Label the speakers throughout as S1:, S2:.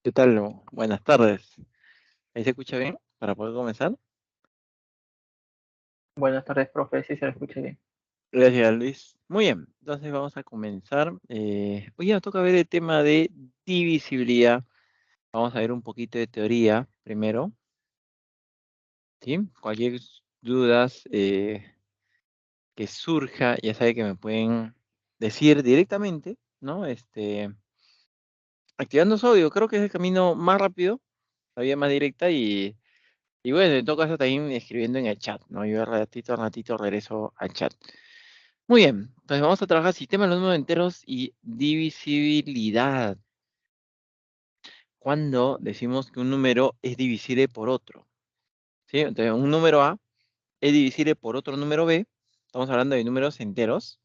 S1: ¿Qué tal? Buenas tardes. ¿Ahí se escucha bien para poder comenzar?
S2: Buenas tardes, profe, si se lo escucha bien.
S1: Gracias, Luis. Muy bien, entonces vamos a comenzar. Hoy ya nos toca ver el tema de divisibilidad. Vamos a ver un poquito de teoría primero, ¿sí? Cualquier dudas que surja, ya sabe que me pueden decir directamente, ¿no? Activando su audio, creo que es el camino más rápido, la vía más directa y bueno, en todo caso también escribiendo en el chat, ¿no? Yo ratito a ratito regreso al chat. Muy bien, entonces vamos a trabajar sistema de los números enteros y divisibilidad. Cuando decimos que un número es divisible por otro, ¿sí? Entonces un número A es divisible por otro número B, estamos hablando de números enteros,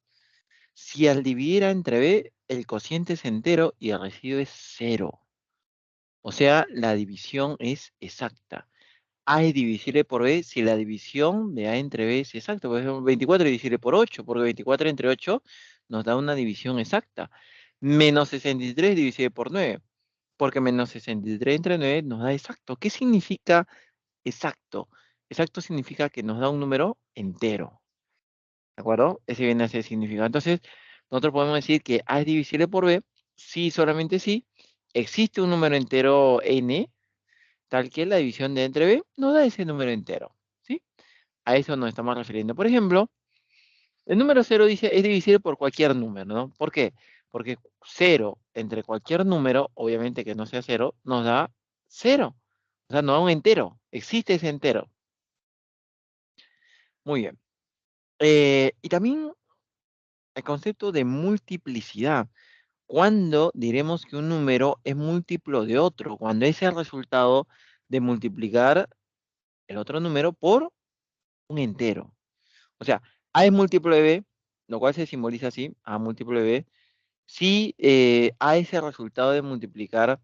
S1: si al dividir A entre B, el cociente es entero y el residuo es cero. O sea, la división es exacta. A es divisible por B si la división de A entre B es exacta. Por ejemplo, 24 es divisible por 8, porque 24 entre 8 nos da una división exacta. Menos 63 es divisible por 9, porque menos 63 entre 9 nos da exacto. ¿Qué significa exacto? Exacto significa que nos da un número entero. ¿De acuerdo? Ese viene a ser el significado. Entonces, nosotros podemos decir que A es divisible por B si solamente si existe un número entero n, tal que la división de A entre B nos da ese número entero. ¿Sí? A eso nos estamos refiriendo. Por ejemplo, el número cero dice es divisible por cualquier número, ¿no? ¿Por qué? Porque cero entre cualquier número, obviamente que no sea cero, nos da cero. O sea, nos da un entero. Existe ese entero. Muy bien. Y también el concepto de multiplicidad. ¿Cuándo diremos que un número es múltiplo de otro? Cuando es el resultado de multiplicar el otro número por un entero. O sea, A es múltiplo de B, lo cual se simboliza así, A múltiplo de B, si A es el resultado de multiplicar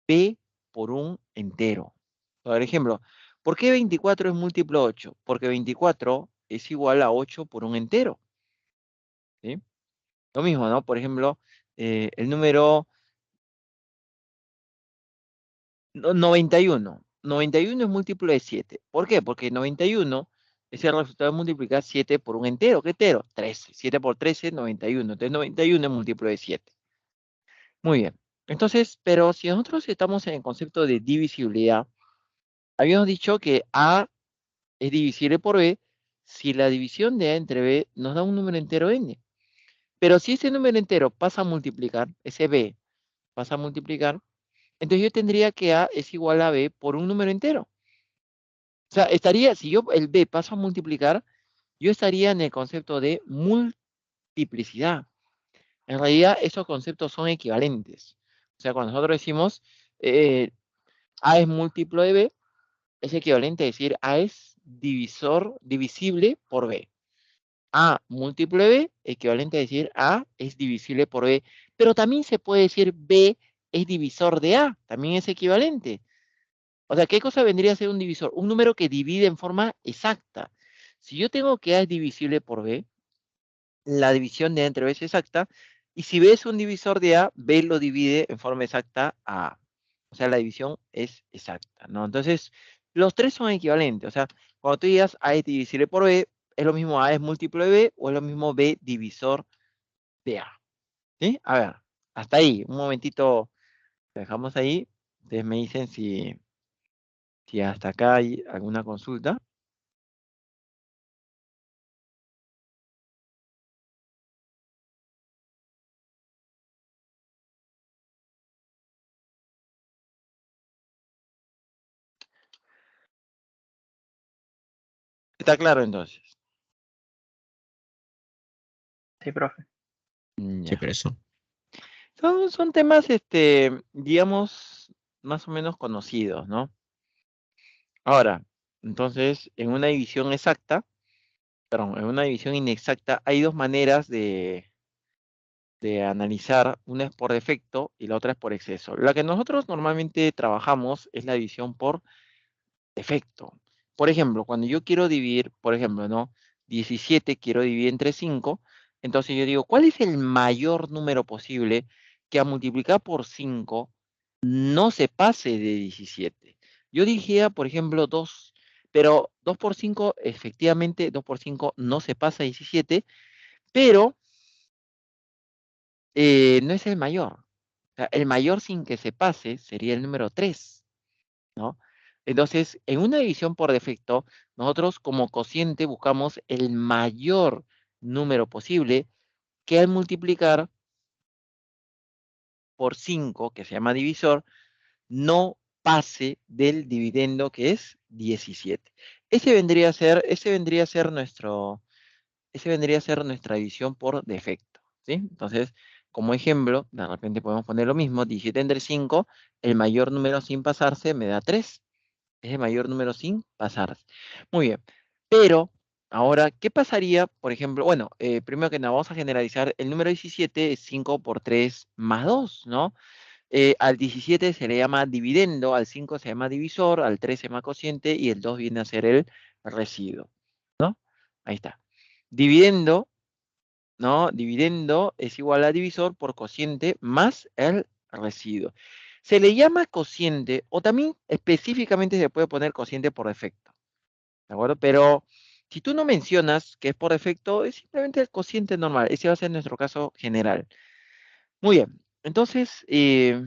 S1: B por un entero. Por ejemplo, ¿por qué 24 es múltiplo de 8? Porque 24 es igual a 8 por un entero. ¿Sí? Lo mismo, ¿no? Por ejemplo, el número 91. 91 es múltiplo de 7. ¿Por qué? Porque 91 es el resultado de multiplicar 7 por un entero. ¿Qué entero? 13. 7 por 13, 91. Entonces 91 es múltiplo de 7. Muy bien. Entonces, pero si nosotros estamos en el concepto de divisibilidad, habíamos dicho que A es divisible por B si la división de A entre B nos da un número entero n. Pero si ese número entero pasa a multiplicar, ese B pasa a multiplicar, entonces yo tendría que A es igual a B por un número entero. O sea, estaría, si yo el B paso a multiplicar, yo estaría en el concepto de multiplicidad. En realidad, esos conceptos son equivalentes. O sea, cuando nosotros decimos eh, A es múltiplo de B, es equivalente a decir A es divisible por B. A múltiplo de B, equivalente a decir A es divisible por B. Pero también se puede decir B es divisor de A, también es equivalente. O sea, ¿qué cosa vendría a ser un divisor? Un número que divide en forma exacta. Si yo tengo que A es divisible por B, la división de A entre B es exacta, y si B es un divisor de A, B lo divide en forma exacta a A. O sea, la división es exacta, ¿no? Entonces, los tres son equivalentes. O sea, cuando tú digas A es divisible por B, es lo mismo A es múltiplo de B o es lo mismo B divisor de A. ¿Sí? A ver, hasta ahí. Un momentito, lo dejamos ahí. Ustedes me dicen si hasta acá hay alguna consulta. ¿Está claro entonces?
S2: Sí, profe.
S3: Sí,
S1: Ya.
S3: pero eso.
S1: Son temas, digamos, más o menos conocidos, ¿no? Ahora, entonces, en una división exacta, perdón, en una división inexacta, hay dos maneras de analizar. Una es por defecto y la otra es por exceso. La que nosotros normalmente trabajamos es la división por defecto. Por ejemplo, cuando yo quiero dividir, por ejemplo, ¿no? 17 quiero dividir entre 5, entonces yo digo, ¿cuál es el mayor número posible que a multiplicar por 5 no se pase de 17. Yo dije, por ejemplo, 2, pero 2 por 5, efectivamente, 2 por 5 no se pasa de 17, pero no es el mayor. O sea, el mayor sin que se pase sería el número 3, ¿no? Entonces, en una división por defecto, nosotros como cociente buscamos el mayor número posible que al multiplicar por 5, que se llama divisor, no pase del dividendo que es 17. Ese vendría a ser nuestra división por defecto, ¿sí? Entonces, como ejemplo, de repente podemos poner lo mismo, 17 entre 5, el mayor número sin pasarse me da 3. Es el mayor número sin pasarse. Muy bien, pero ahora, ¿qué pasaría, por ejemplo? Bueno, primero que nada, vamos a generalizar, el número 17 es 5 por 3 más 2, ¿no? Al 17 se le llama dividendo, al 5 se llama divisor, al 3 se llama cociente y el 2 viene a ser el residuo, ¿no? Ahí está. Dividendo, ¿no? Dividendo es igual a divisor por cociente más el residuo. Se le llama cociente o también específicamente se puede poner cociente por defecto, ¿de acuerdo? Pero si tú no mencionas que es por defecto, es simplemente el cociente normal. Ese va a ser nuestro caso general. Muy bien. Entonces, si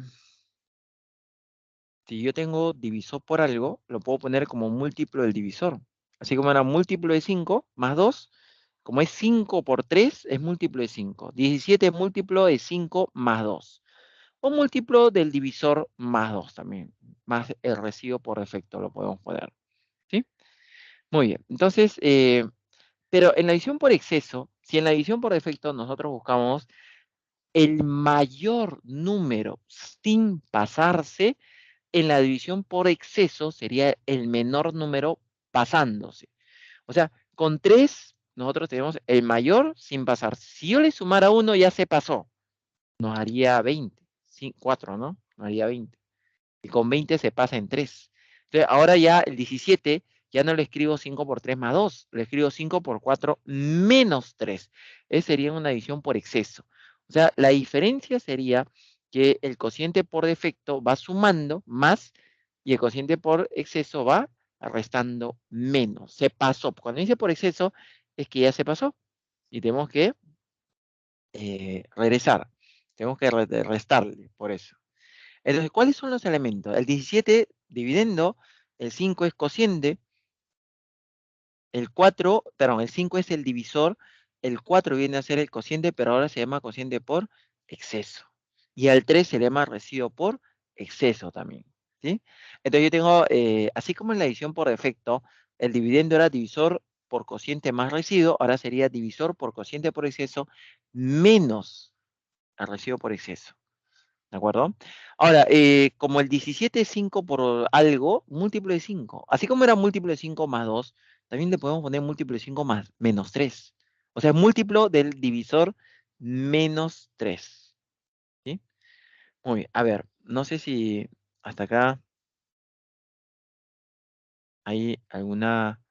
S1: yo tengo divisor por algo, lo puedo poner como múltiplo del divisor. Así como era múltiplo de 5 más 2, como es 5 por 3, es múltiplo de 5. 17 es múltiplo de 5 más 2. O múltiplo del divisor más 2 también. Más el residuo por defecto lo podemos poner. ¿Sí? Muy bien. Entonces, pero en la división por exceso, si en la división por defecto nosotros buscamos el mayor número sin pasarse, en la división por exceso sería el menor número pasándose. O sea, con 3 nosotros tenemos el mayor sin pasarse. Si yo le sumara 1 ya se pasó, nos haría 20. 4, ¿no? Nos haría 20. Y con 20 se pasa en 3. Entonces, ahora ya el 17 ya no le escribo 5 por 3 más 2, le escribo 5 por 4 menos 3. Esa sería una división por exceso. O sea, la diferencia sería que el cociente por defecto va sumando más y el cociente por exceso va restando menos. Se pasó. Cuando dice por exceso es que ya se pasó y tenemos que regresar. Tenemos que restarle por eso. Entonces, ¿cuáles son los elementos? El 17 dividendo, el 5 es cociente, el 4, perdón, el 5 es el divisor, el 4 viene a ser el cociente, pero ahora se llama cociente por exceso. Y al 3 se le llama residuo por exceso también, ¿sí? Entonces yo tengo, así como en la división por defecto, el dividendo era divisor por cociente más residuo, ahora sería divisor por cociente por exceso menos el residuo por exceso. ¿De acuerdo? Ahora, como el 17 es 5 por algo, múltiplo de 5. Así como era múltiplo de 5 más 2, también le podemos poner múltiplo de 5 más menos 3. O sea, múltiplo del divisor menos 3. ¿Sí? Muy bien. A ver, no sé si hasta acá hay alguna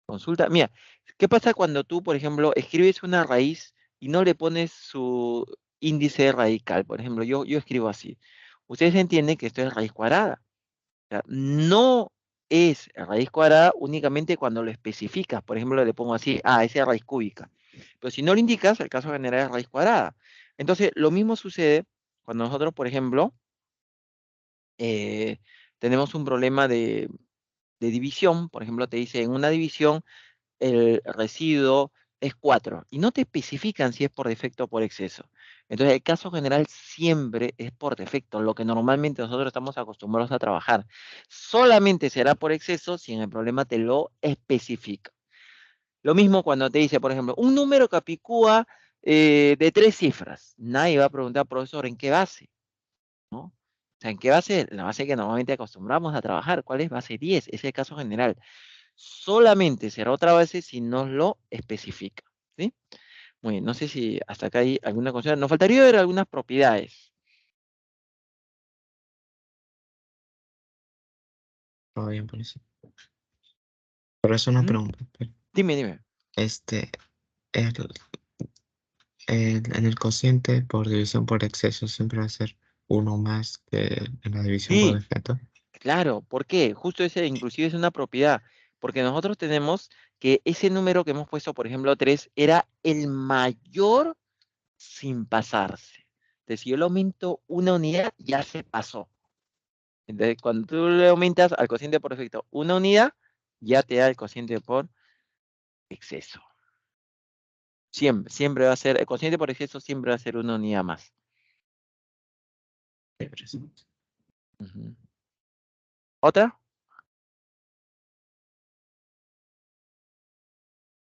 S1: consulta. Mira, ¿qué pasa cuando tú, por ejemplo, escribes una raíz y no le pones su índice radical? Por ejemplo, yo escribo así. Ustedes entienden que esto es raíz cuadrada. Sea, no es raíz cuadrada únicamente cuando lo especificas. Por ejemplo, le pongo así, esa es raíz cúbica. Pero si no lo indicas, el caso general es raíz cuadrada. Entonces, lo mismo sucede cuando nosotros, por ejemplo, eh, tenemos un problema de división. Por ejemplo, te dice, en una división el residuo es 4 y no te especifican si es por defecto o por exceso. Entonces, el caso general siempre es por defecto, lo que normalmente nosotros estamos acostumbrados a trabajar. Solamente será por exceso si en el problema te lo especifica. Lo mismo cuando te dice, por ejemplo, un número capicúa de 3 cifras. Nadie va a preguntar, profesor, ¿en qué base? ¿No? O sea, ¿en qué base? La base que normalmente acostumbramos a trabajar. ¿Cuál es? Base 10. Ese es el caso general. Solamente será otra base si nos lo especifica. ¿Sí? Muy bien, no sé si hasta acá hay alguna cosa. Nos faltaría ver algunas propiedades.
S3: Todo bien, por eso. Pero es una
S1: ¿Mm?
S3: pregunta.
S1: Dime, dime.
S3: Este, en el cociente por división por exceso siempre va a ser uno más que en la división por
S1: Sí,
S3: defecto.
S1: claro. ¿Por qué? Justo ese inclusive es una propiedad. Porque nosotros tenemos que ese número que hemos puesto, por ejemplo, 3, era el mayor sin pasarse. Entonces, si yo le aumento una unidad, ya se pasó. Entonces, cuando tú le aumentas al cociente por defecto una unidad, ya te da el cociente por exceso. Siempre, siempre va a ser, el cociente por exceso siempre va a ser una unidad más. Ujú. ¿Otra?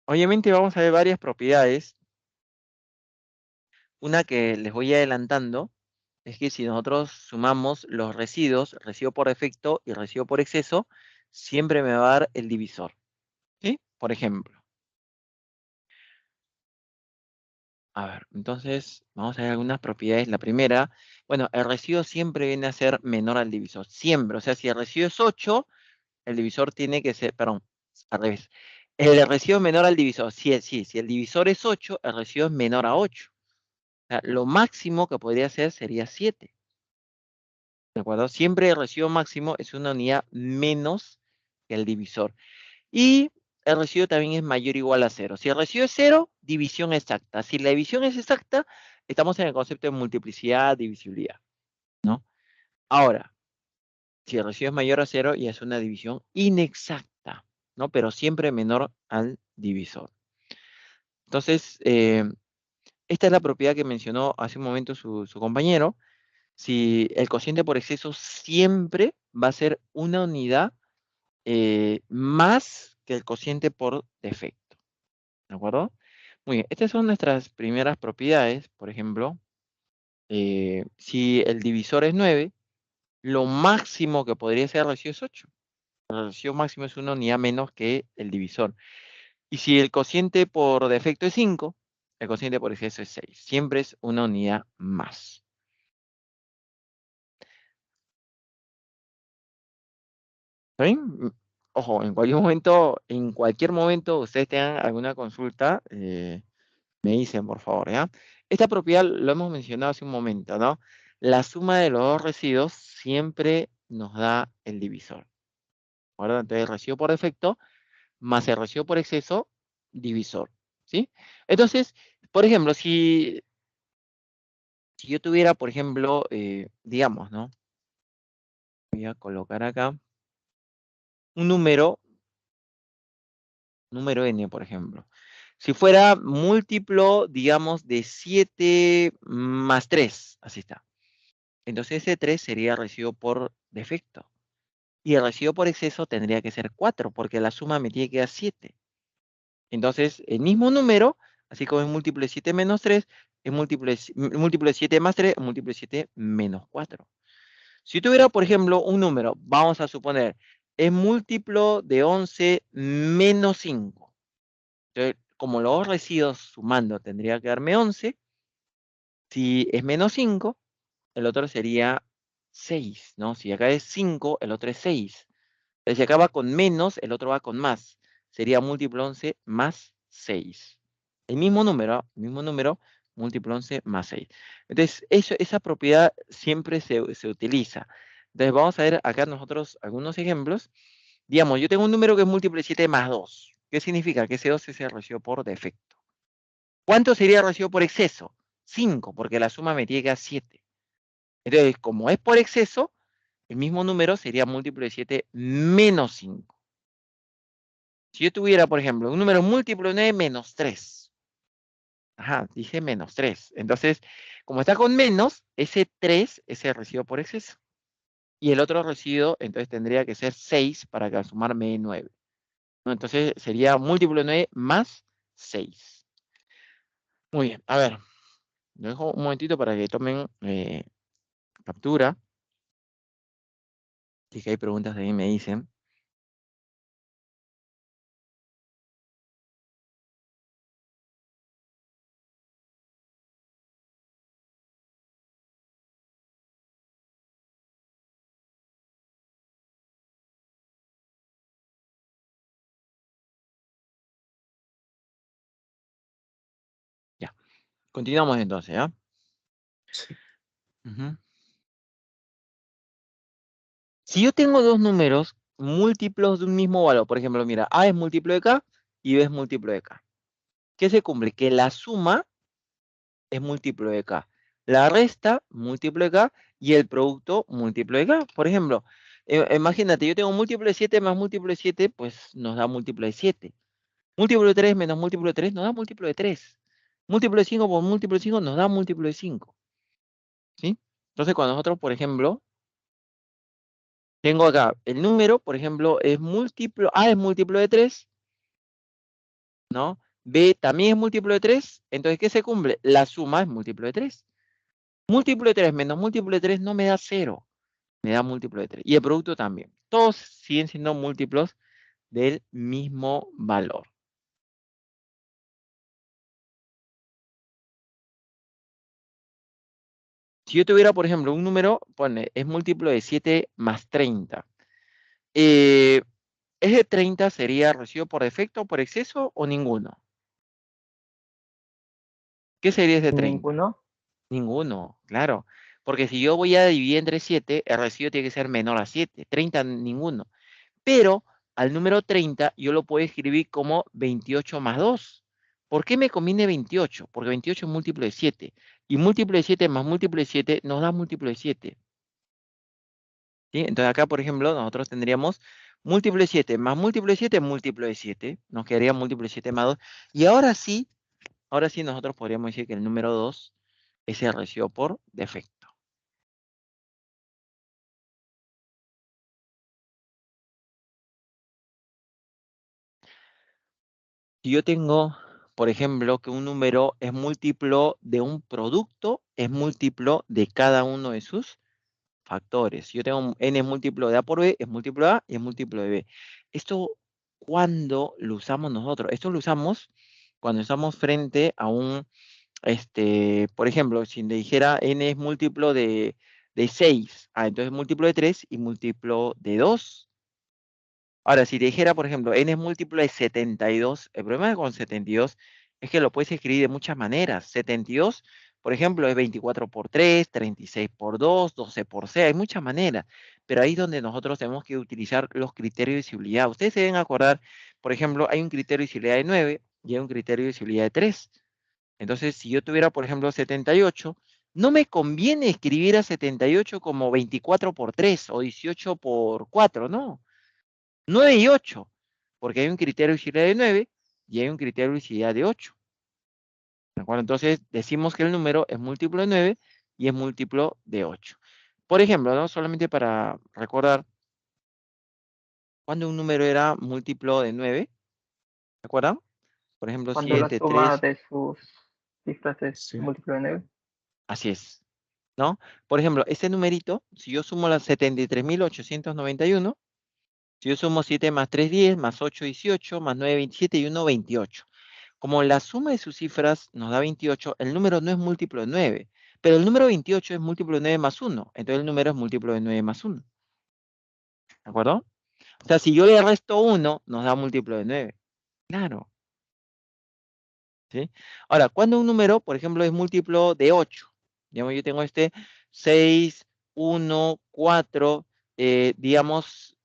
S1: Obviamente vamos a ver varias propiedades. Una que les voy adelantando es que si nosotros sumamos los residuos, residuo por defecto y residuo por exceso, siempre me va a dar el divisor. ¿Sí? Por ejemplo. A ver, entonces vamos a ver algunas propiedades. La primera, bueno, el residuo siempre viene a ser menor al divisor. Siempre. O sea, si el residuo es 8, el divisor tiene que ser, perdón, al revés. El residuo es menor al divisor. Si el divisor es 8, el residuo es menor a 8. O sea, lo máximo que podría ser sería 7. ¿De acuerdo? Siempre el residuo máximo es una unidad menos que el divisor. Y el residuo también es mayor o igual a 0. Si el residuo es 0, división exacta. Si la división es exacta, estamos en el concepto de multiplicidad, divisibilidad, ¿no? Ahora, si el residuo es mayor a 0, ya es una división inexacta, ¿no? Pero siempre menor al divisor. Entonces, esta es la propiedad que mencionó hace un momento su compañero. Si el cociente por exceso siempre va a ser una unidad más que el cociente por defecto. ¿De acuerdo? Muy bien, estas son nuestras primeras propiedades. Por ejemplo, si el divisor es 9, lo máximo que podría ser el residuo es 8. El residuo máximo es una unidad menos que el divisor. Y si el cociente por defecto es 5, el cociente por exceso es 6. Siempre es una unidad más. ¿Está bien? Ojo, en cualquier momento ustedes tengan alguna consulta, me dicen, por favor, ¿ya? Esta propiedad lo hemos mencionado hace un momento, ¿no? La suma de los dos residuos siempre nos da el divisor. ¿De acuerdo? Entonces, el residuo por defecto más el residuo por exceso, divisor. ¿Sí? Entonces, por ejemplo, si yo tuviera, por ejemplo, digamos, ¿no? Voy a colocar acá un número n, por ejemplo. Si fuera múltiplo, digamos, de 7 más 3, así está. Entonces ese 3 sería residuo por defecto. Y el residuo por exceso tendría que ser 4, porque la suma me tiene que dar 7. Entonces, el mismo número, así como es múltiplo de 7 menos 3, es múltiplo de 7 más 3, es múltiplo de 7 menos 4. Si tuviera, por ejemplo, un número, vamos a suponer, es múltiplo de 11 menos 5. Entonces, como los dos residuos sumando tendría que darme 11, si es menos 5, el otro sería 6, ¿no? Si acá es 5, el otro es 6. Si acá va con menos, el otro va con más. Sería múltiplo 11 más 6. El mismo número, múltiplo 11 más 6. Entonces, esa propiedad siempre se utiliza. Entonces, vamos a ver acá nosotros algunos ejemplos. Digamos, yo tengo un número que es múltiplo de 7 más 2. ¿Qué significa? Que ese 2 es el residuo por defecto. ¿Cuánto sería el residuo por exceso? 5, porque la suma me tiene que dar 7. Entonces, como es por exceso, el mismo número sería múltiplo de 7 menos 5. Si yo tuviera, por ejemplo, un número múltiplo de 9 menos 3. Ajá, dije menos 3. Entonces, como está con menos, ese 3 es el residuo por exceso. Y el otro residuo, entonces tendría que ser 6 para que al sumar me dé 9. ¿No? Entonces sería múltiplo de 9 más 6. Muy bien, a ver, lo dejo un momentito para que tomen captura. Si es que hay preguntas de mí me dicen. Ya, continuamos entonces, ¿ya?
S3: Sí.
S1: Ujú. Si yo tengo dos números múltiplos de un mismo valor, por ejemplo, mira, A es múltiplo de K y B es múltiplo de K. ¿Qué se cumple? Que la suma es múltiplo de K. La resta, múltiplo de K, y el producto, múltiplo de K. Por ejemplo, imagínate, yo tengo múltiplo de 7 más múltiplo de 7, pues nos da múltiplo de 7. Múltiplo de 3 menos múltiplo de 3 nos da múltiplo de 3. Múltiplo de 5 por múltiplo de 5 nos da múltiplo de 5. ¿Sí? Entonces, cuando nosotros, por ejemplo, tengo acá el número, por ejemplo, es múltiplo, A es múltiplo de 3, ¿no? B también es múltiplo de 3, entonces, ¿qué se cumple? La suma es múltiplo de 3. Múltiplo de 3 menos múltiplo de 3 no me da 0, me da múltiplo de 3. Y el producto también. Todos siguen siendo múltiplos del mismo valor. Si yo tuviera, por ejemplo, un número, pone, es múltiplo de 7 más 30. ¿Ese 30 sería recibo por defecto, por exceso o ninguno? ¿Qué sería ese 30?
S2: Ninguno.
S1: Ninguno, claro. Porque si yo voy a dividir entre 7, el residuo tiene que ser menor a 7. 30, ninguno. Pero al número 30 yo lo puedo escribir como 28 más 2. ¿Por qué me conviene 28? Porque 28 es múltiplo de 7. Y múltiplo de 7 más múltiplo de 7 nos da múltiplo de 7. ¿Sí? Entonces acá, por ejemplo, nosotros tendríamos múltiplo de 7 más múltiplo de 7, múltiplo de 7. Nos quedaría múltiplo de 7 más 2. Y ahora sí nosotros podríamos decir que el número 2 es el residuo por defecto. Si yo tengo, por ejemplo, que un número es múltiplo de un producto, es múltiplo de cada uno de sus factores. Si yo tengo n es múltiplo de A por B, es múltiplo de A y es múltiplo de B. Esto, ¿cuándo lo usamos nosotros? Esto lo usamos cuando estamos frente a un, por ejemplo, si le dijera n es múltiplo de 6, entonces múltiplo de 3 y múltiplo de 2. Ahora, si te dijera, por ejemplo, n es múltiplo de 72, el problema con 72 es que lo puedes escribir de muchas maneras. 72, por ejemplo, es 24 por 3, 36 por 2, 12 por 6, hay muchas maneras. Pero ahí es donde nosotros tenemos que utilizar los criterios de visibilidad. Ustedes se deben acordar, por ejemplo, hay un criterio de visibilidad de 9 y hay un criterio de visibilidad de 3. Entonces, si yo tuviera, por ejemplo, 78, no me conviene escribir a 78 como 24 por 3 o 18 por 4, no. 9 y 8, porque hay un criterio de visibilidad de 9 y hay un criterio de visibilidad de 8. ¿De acuerdo? Entonces decimos que el número es múltiplo de 9 y es múltiplo de 8. Por ejemplo, ¿no? Solamente para recordar, cuando un número era múltiplo de 9, ¿se acuerdan? Por ejemplo,
S2: Cuando la
S1: 7,
S2: suma
S1: 3,
S2: de sus cifras es
S3: Sí.
S2: múltiplo de 9.
S1: así es, ¿no? Por ejemplo, este numerito, si yo sumo las 73.891, si yo sumo 7 más 3, 10, más 8, 18, más 9, 27 y 1, 28. Como la suma de sus cifras nos da 28, el número no es múltiplo de 9, pero el número 28 es múltiplo de 9 más 1, entonces el número es múltiplo de 9 más 1. ¿De acuerdo? O sea, si yo le resto 1, nos da múltiplo de 9. Claro. ¿Sí? Ahora, cuando un número, por ejemplo, es múltiplo de 8, digamos, yo tengo 6, 1, 4, digamos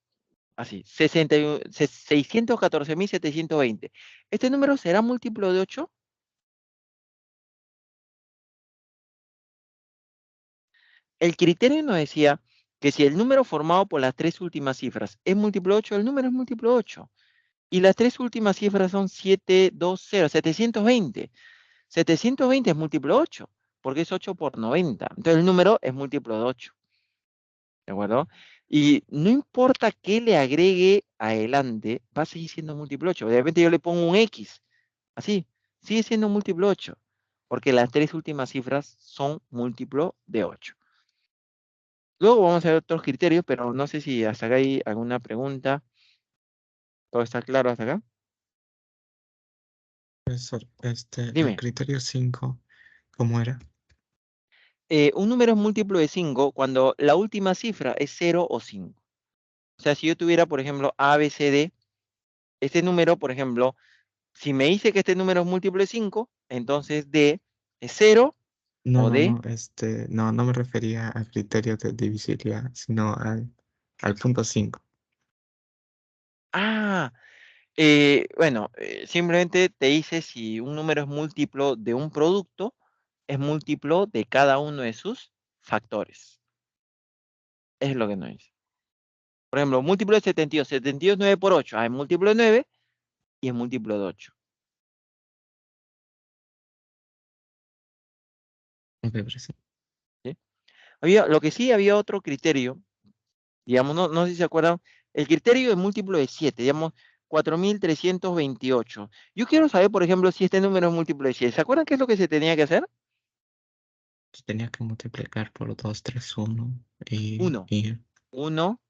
S1: así, 614.720. ¿Este número será múltiplo de 8? El criterio nos decía que si el número formado por las tres últimas cifras es múltiplo de 8, el número es múltiplo de 8. Y las tres últimas cifras son 720, 720. 720 es múltiplo de 8, porque es 8 por 90. Entonces el número es múltiplo de 8. ¿De acuerdo? Y no importa qué le agregue adelante, va a seguir siendo múltiplo de 8. De repente yo le pongo un X, así, sigue siendo múltiplo de 8, porque las tres últimas cifras son múltiplo de 8. Luego vamos a ver otros criterios, pero no sé si hasta acá hay alguna pregunta. ¿Todo está claro hasta acá?
S3: Profesor, el
S1: Dime.
S3: criterio 5, ¿cómo era?
S1: Un número es múltiplo de 5 cuando la última cifra es 0 o 5. O sea, si yo tuviera, por ejemplo, A, B, C, D, este número, por ejemplo, si me dice que este número es múltiplo de 5, entonces D es 0
S3: No,
S1: o
S3: no,
S1: D.
S3: no, no me refería al criterio de divisibilidad, sino al al punto 5.
S1: Ah, bueno, simplemente te dice si un número es múltiplo de un producto, es múltiplo de cada uno de sus factores. Es lo que nos dice. Por ejemplo, múltiplo de 72. 72 es 9 por 8. Es múltiplo de 9 y es múltiplo de 8.
S3: Ok, profesor.
S1: ¿Sí? Lo que sí había otro criterio, digamos, no sé si se acuerdan, el criterio de múltiplo de 7, digamos, 4328. Yo quiero saber, por ejemplo, si este número es múltiplo de 7. ¿Se acuerdan qué es lo que se tenía que hacer?
S3: Tenía que multiplicar por 2, 3, 1 y,
S1: 1,
S3: y,
S1: 1,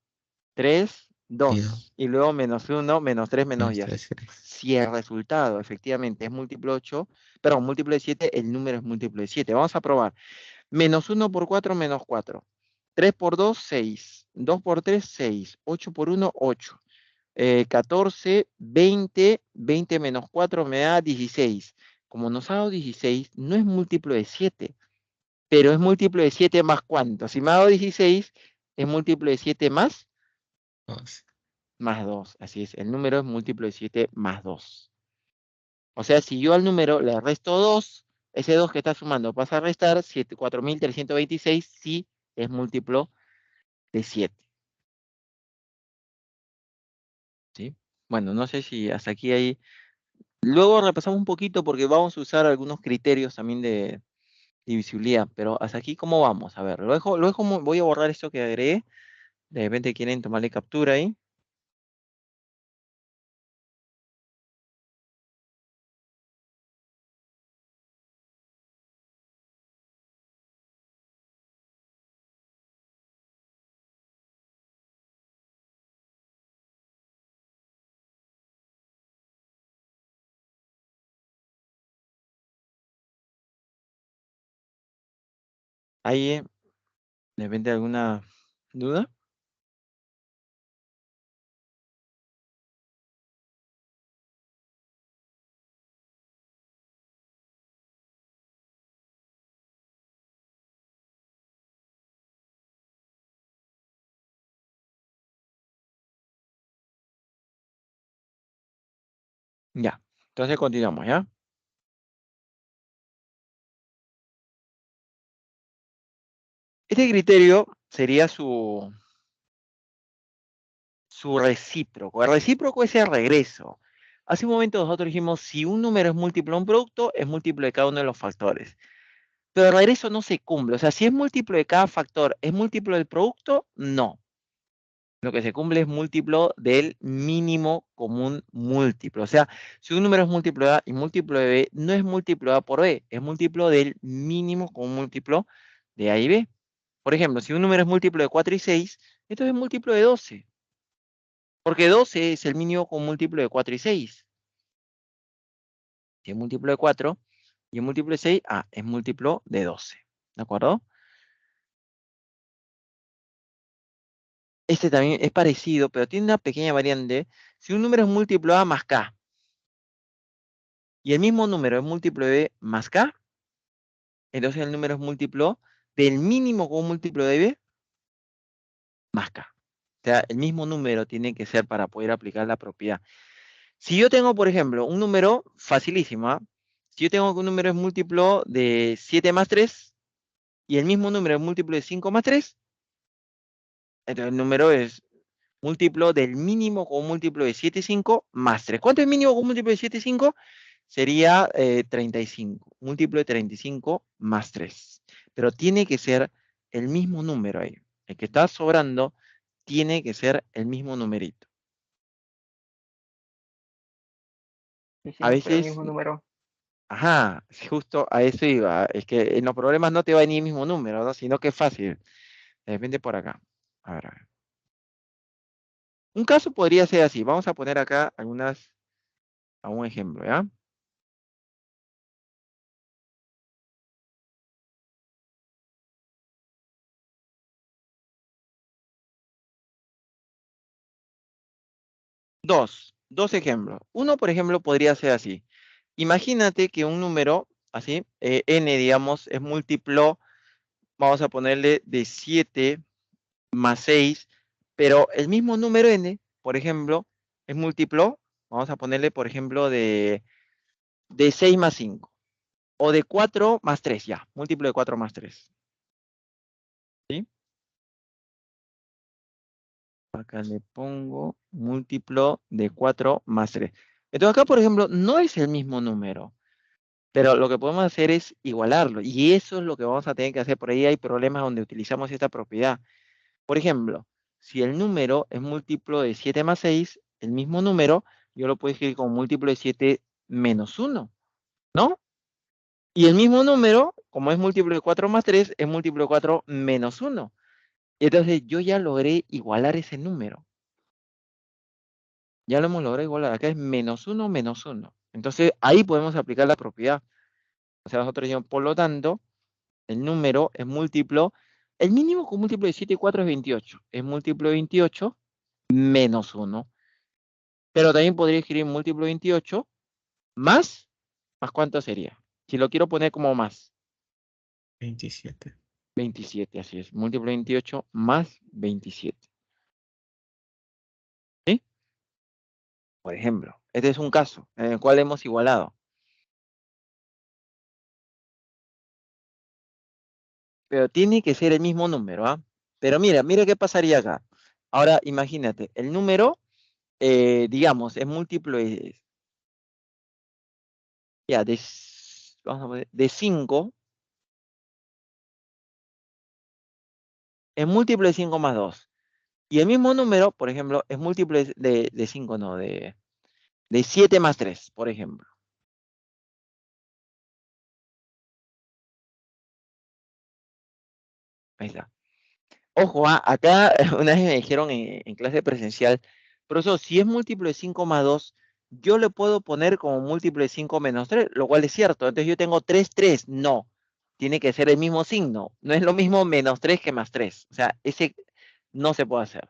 S1: 3,
S3: y 2,
S1: 2. Y luego menos 1, menos 3, menos
S3: menos
S1: 10.
S3: 3, 6.
S1: Si el resultado efectivamente es múltiplo de 8, perdón, múltiplo de 7, el número es múltiplo de 7. Vamos a probar. Menos 1 por 4, menos 4. 3 por 2, 6. 2 por 3, 6. 8 por 1, 8. 14, 20. 20 menos 4 me da 16. Como nos ha dado 16, no es múltiplo de 7, pero es múltiplo de 7 más ¿cuánto? Si me ha dado 16, es múltiplo de 7 más 2. Así es, el número es múltiplo de 7 más 2. O sea, si yo al número le resto 2, ese 2 que está sumando pasa a restar 4326, sí es múltiplo de 7. ¿Sí? Bueno, no sé si hasta aquí hay. Luego repasamos un poquito porque vamos a usar algunos criterios también de divisibilidad, pero hasta aquí, ¿cómo vamos? A ver, voy a borrar esto que agregué. De repente quieren tomarle captura ahí. Ahí, de repente alguna duda. Ya, entonces continuamos, ¿ya? Este criterio sería su recíproco. El recíproco es el regreso. Hace un momento nosotros dijimos, si un número es múltiplo de un producto, es múltiplo de cada uno de los factores. Pero el regreso no se cumple. O sea, si es múltiplo de cada factor, ¿es múltiplo del producto? No. Lo que se cumple es múltiplo del mínimo común múltiplo. O sea, si un número es múltiplo de A y múltiplo de B, no es múltiplo de A por B, es múltiplo del mínimo común múltiplo de A y B. Por ejemplo, si un número es múltiplo de 4 y 6, esto es múltiplo de 12. Porque 12 es el mínimo común múltiplo de 4 y 6. Si es múltiplo de 4 y es múltiplo de 6, es múltiplo de 12. ¿De acuerdo? Este también es parecido, pero tiene una pequeña variante. Si un número es múltiplo de A más K y el mismo número es múltiplo de B más K, entonces el número es múltiplo del mínimo común múltiplo de B más K. O sea, el mismo número tiene que ser para poder aplicar la propiedad. Si yo tengo, por ejemplo, un número facilísimo, si yo tengo que un número es múltiplo de 7 más 3 y el mismo número es múltiplo de 5 más 3, entonces el número es múltiplo del mínimo con múltiplo de 7 y 5 más 3. ¿Cuánto es el mínimo con múltiplo de 7 y 5? Sería 35. Múltiplo de 35 más 3. Pero tiene que ser el mismo número ahí. El que está sobrando tiene que ser el mismo numerito.
S2: Y
S1: A
S2: siempre el
S1: veces,
S2: mismo número.
S1: ajá, justo a eso iba. Es que en los problemas no te va a venir el mismo número, ¿no? Sino que es fácil. Depende por acá. A ver, a ver. Un caso podría ser así. Vamos a poner acá a un ejemplo, ¿ya? Dos ejemplos. Uno, por ejemplo, podría ser así. Imagínate que un número, así, n, digamos, es múltiplo, vamos a ponerle de 7 más 6 Pero el mismo número n, por ejemplo, es múltiplo, vamos a ponerle, por ejemplo, de 6 más 5. O de 4 más 3, ya. Múltiplo de 4 más 3. ¿Sí? Acá le pongo múltiplo de 4 más 3. Entonces acá, por ejemplo, no es el mismo número. Pero lo que podemos hacer es igualarlo. Y eso es lo que vamos a tener que hacer. Por ahí hay problemas donde utilizamos esta propiedad. Por ejemplo, si el número es múltiplo de 7 más 6, el mismo número, yo lo puedo escribir como múltiplo de 7 menos 1, ¿no? Y el mismo número, como es múltiplo de 4 más 3, es múltiplo de 4 menos 1. Y entonces yo ya logré igualar ese número. Ya lo hemos logrado igualar. Acá es menos 1 menos 1. Entonces ahí podemos aplicar la propiedad. O sea, nosotros decimos, por lo tanto, el número es múltiplo. El mínimo con múltiplo de 7 y 4 es 28. Es múltiplo de 28 menos 1. Pero también podría escribir múltiplo de 28 ¿más cuánto sería? Si lo quiero poner como más.
S3: 27.
S1: 27, así es. Múltiplo de 28 más 27. ¿Sí? Por ejemplo, este es un caso en el cual hemos igualado. Pero tiene que ser el mismo número, ¿ah? Pero mira qué pasaría acá. Ahora imagínate, el número, digamos, es múltiplo ya, vamos a poner, de 5, es múltiplo de 5 más 2. Y el mismo número, por ejemplo, es múltiplo de 5, no, de 7 más 3, por ejemplo. Ahí está. Ojo, acá una vez me dijeron en clase presencial, profesor, si es múltiplo de 5 más 2, yo le puedo poner como múltiplo de 5 menos 3, lo cual es cierto. Entonces yo tengo 3, 3. No, tiene que ser el mismo signo. No es lo mismo menos 3 que más 3. O sea, ese no se puede hacer.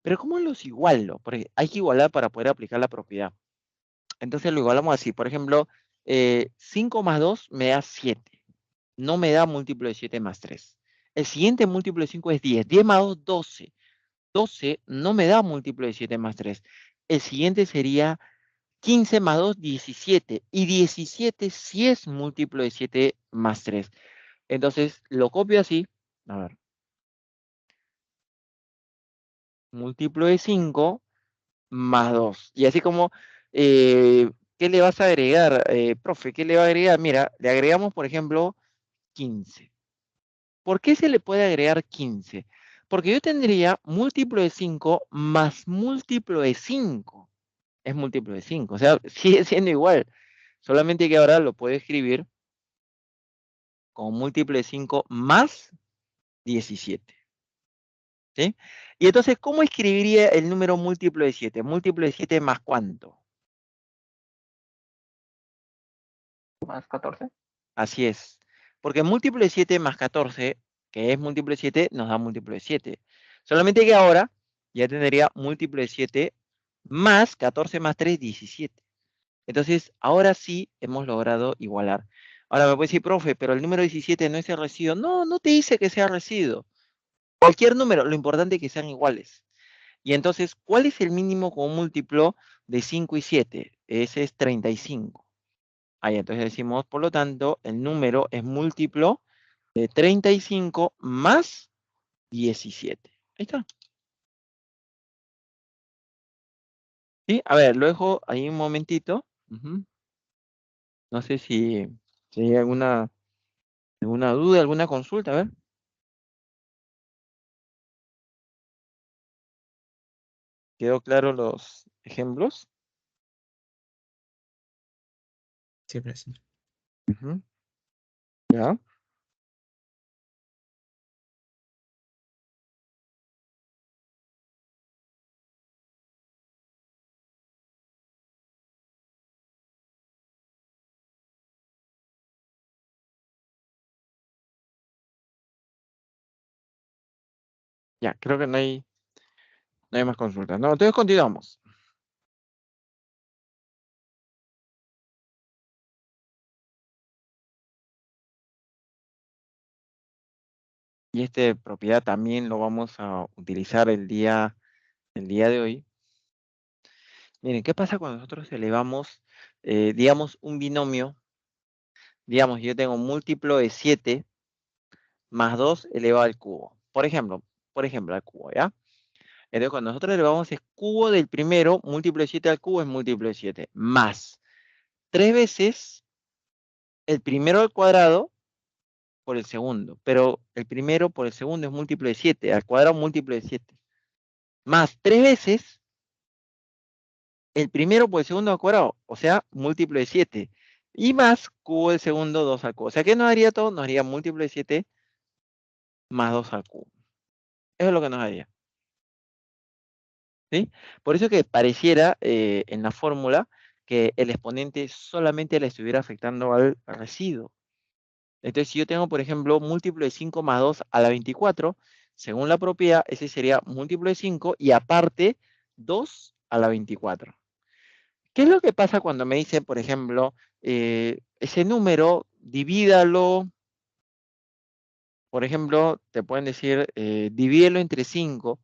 S1: Pero ¿cómo los igualo? Porque hay que igualar para poder aplicar la propiedad. Entonces lo igualamos así. Por ejemplo, 5 más 2 me da 7. No me da múltiplo de 7 más 3. El siguiente múltiplo de 5 es 10. 10 más 2, 12. 12 no me da múltiplo de 7 más 3. El siguiente sería 15 más 2, 17. Y 17 sí es múltiplo de 7 más 3. Entonces lo copio así. A ver. Múltiplo de 5 más 2. Y así como, ¿qué le vas a agregar, profe? ¿Qué le va a agregar? Mira, le agregamos, por ejemplo, 15. ¿Por qué se le puede agregar 15? Porque yo tendría múltiplo de 5 más múltiplo de 5. Es múltiplo de 5. O sea, sigue siendo igual. Solamente que ahora lo puedo escribir como múltiplo de 5 más 17. ¿Sí? Y entonces, ¿cómo escribiría el número múltiplo de 7? Múltiplo de 7 más ¿cuánto?
S2: Más 14.
S1: Así es. Porque múltiplo de 7 más 14, que es múltiplo de 7, nos da múltiplo de 7. Solamente que ahora ya tendría múltiplo de 7 más 14 más 3, 17. Entonces, ahora sí hemos logrado igualar. Ahora me puede decir, profe, pero el número 17 no es el residuo. No, no te dice que sea residuo. Cualquier número, lo importante es que sean iguales. Y entonces, ¿cuál es el mínimo como múltiplo de 5 y 7? Ese es 35. Ahí, entonces decimos, por lo tanto, el número es múltiplo de 35 más 17. Ahí está. ¿Sí? A ver, lo dejo ahí un momentito. No sé si hay alguna duda, alguna consulta. A ver, ¿quedó claro los ejemplos?
S3: Sí, profesor.
S1: Ujú. Ya, ya, creo que no hay más consultas. No, entonces continuamos. Y esta propiedad también lo vamos a utilizar el día de hoy. Miren, ¿qué pasa cuando nosotros elevamos, digamos, un binomio? Digamos, yo tengo múltiplo de 7 más 2 elevado al cubo. Por ejemplo, al cubo, ¿ya? Entonces, cuando nosotros elevamos es cubo del primero, múltiplo de 7 al cubo es múltiplo de 7, más 3 veces el primero al cuadrado por el segundo. Pero el primero por el segundo es múltiplo de 7, al cuadrado múltiplo de 7. Más 3 veces el primero por el segundo al cuadrado, o sea, múltiplo de 7. Y más cubo del segundo, 2 al cubo. O sea, ¿qué nos haría todo? Nos haría múltiplo de 7 más 2 al cubo. Eso es lo que nos haría. ¿Sí? Por eso que pareciera en la fórmula que el exponente solamente le estuviera afectando al residuo. Entonces, si yo tengo, por ejemplo, múltiplo de 5 más 2 a la 24, según la propiedad, ese sería múltiplo de 5 y aparte 2 a la 24. ¿Qué es lo que pasa cuando me dice, por ejemplo, ese número, divídalo, por ejemplo, te pueden decir, divídelo entre 5,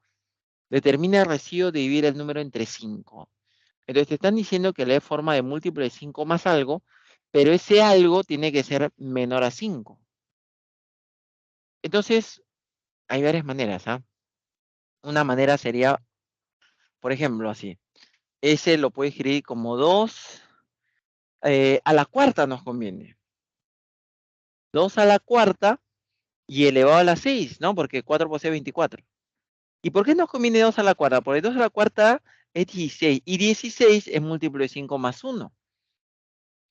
S1: determina el residuo de dividir el número entre 5. Entonces te están diciendo que le dé forma de múltiplo de 5 más algo, pero ese algo tiene que ser menor a 5. Entonces, hay varias maneras, ¿ah? Una manera sería, por ejemplo, así. Ese lo puedes escribir como 2 a la cuarta nos conviene. 2 a la cuarta y elevado a la 6, ¿no? Porque 4 por 6 es 24. ¿Y por qué nos conviene 2 a la cuarta? Porque 2 a la cuarta es 16 y 16 es múltiplo de 5 más 1.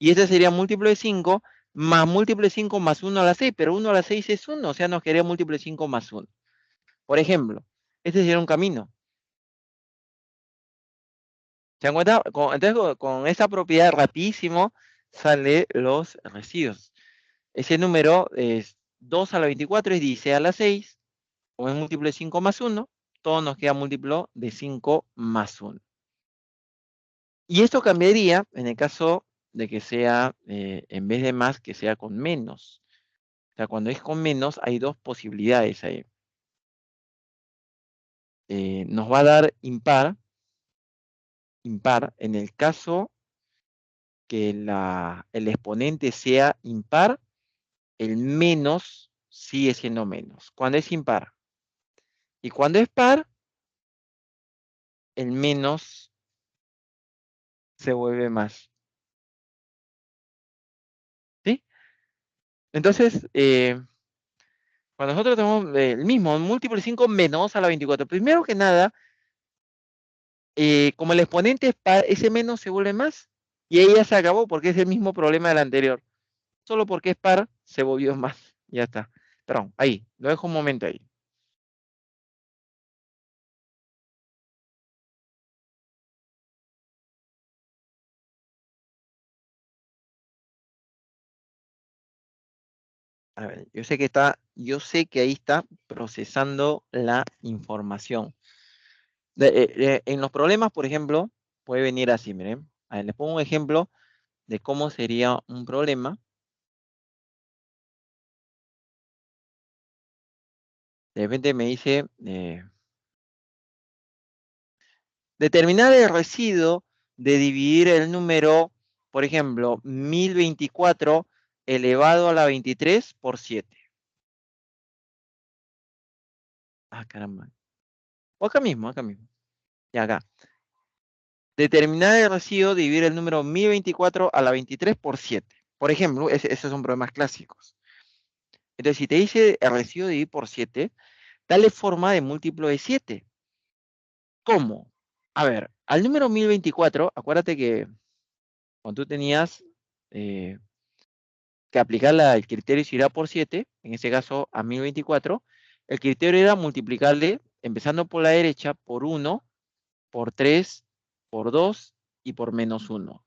S1: Y ese sería múltiplo de 5 más múltiplo de 5 más 1 a la 6, pero 1 a la 6 es 1, o sea, nos quedaría múltiplo de 5 más 1. Por ejemplo, este sería un camino. ¿Se dan cuenta? Entonces, con esa propiedad rapidísimo sale los residuos. Ese número es 2 a la 24 es 16 a la 6, o es múltiplo de 5 más 1, todo nos queda múltiplo de 5 más 1. Y esto cambiaría en el caso de que sea, en vez de más, que sea con menos. O sea, cuando es con menos, hay dos posibilidades ahí. Nos va a dar impar en el caso que el exponente sea impar, el menos sigue siendo menos. Cuando es impar. Y cuando es par, el menos se vuelve más. ¿Sí? Entonces, cuando nosotros tenemos el mismo, múltiplo de 5 menos a la 24. Primero que nada, como el exponente es par, ese menos se vuelve más. Y ahí ya se acabó porque es el mismo problema del anterior. Solo porque es par, se volvió más. Ya está. Perdón, ahí, lo dejo un momento ahí. A ver, yo sé que ahí está procesando la información. En los problemas, por ejemplo, puede venir así, miren. A ver, les pongo un ejemplo de cómo sería un problema. De repente me dice, determinar el residuo de dividir el número, por ejemplo, 1024 elevado a la 23 por 7. Ah, caramba. O acá mismo, acá mismo. Y acá. Determinar el residuo de dividir el número 1024 a la 23 por 7. Por ejemplo, esos son problemas clásicos. Entonces, si te dice el residuo de dividir por 7, dale forma de múltiplo de 7. ¿Cómo? A ver, al número 1024, acuérdate que cuando tú tenías que aplicar el criterio si era por 7, en este caso a 1024, el criterio era multiplicarle, empezando por la derecha, por 1, por 3, por 2 y por menos 1.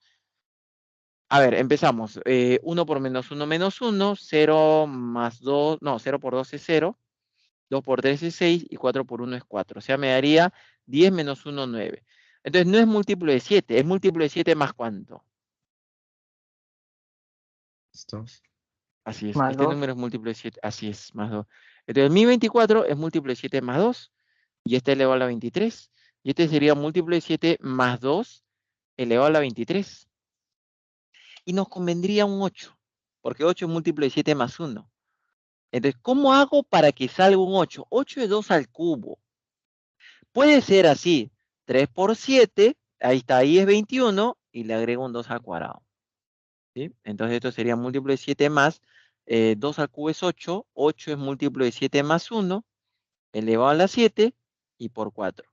S1: A ver, empezamos. 1 por menos 1, 0 más 2, no, 0 por 2 es 0, 2 por 3 es 6 y 4 por 1 es 4. O sea, me daría 10 menos 1, 9. Entonces, no es múltiplo de 7, es múltiplo de 7 más ¿cuánto?
S3: Estos.
S1: Así es.
S2: Más
S1: Este
S2: 2.
S1: número es múltiplo de 7. Así es, más 2. Entonces, 1024 es múltiplo de 7 más 2. Y este elevado a la 23. Y este sería múltiplo de 7 más 2 elevado a la 23. Y nos convendría un 8. Porque 8 es múltiplo de 7 más 1. Entonces, ¿cómo hago para que salga un 8? 8 es 2 al cubo. Puede ser así. 3 por 7, ahí está, ahí es 21, y le agrego un 2 al cuadrado. ¿Sí? Entonces esto sería múltiplo de 7 más 2 al cubo es 8, 8 es múltiplo de 7 más 1, elevado a la 7 y por 4.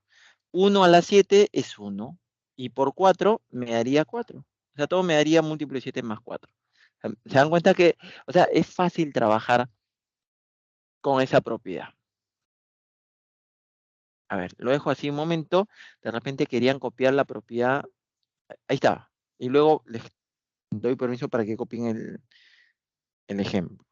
S1: 1 a la 7 es 1 y por 4 me daría 4. O sea, todo me daría múltiplo de 7 más 4. ¿Se dan cuenta que, o sea, es fácil trabajar con esa propiedad? A ver, lo dejo así un momento. De repente querían copiar la propiedad. Ahí está. Y luego les doy permiso para que copien el ejemplo.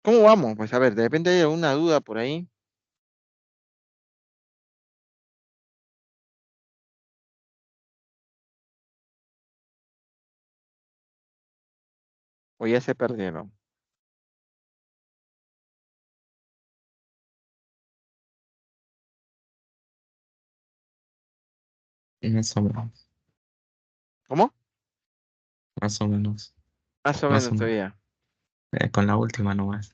S1: ¿Cómo vamos? Pues a ver, de repente hay alguna duda por ahí. O ya se perdieron.
S3: Más o menos.
S1: ¿Cómo?
S3: Más o menos.
S1: Más o
S3: Más
S1: menos
S3: o menos.
S1: todavía.
S3: Con la última nomás.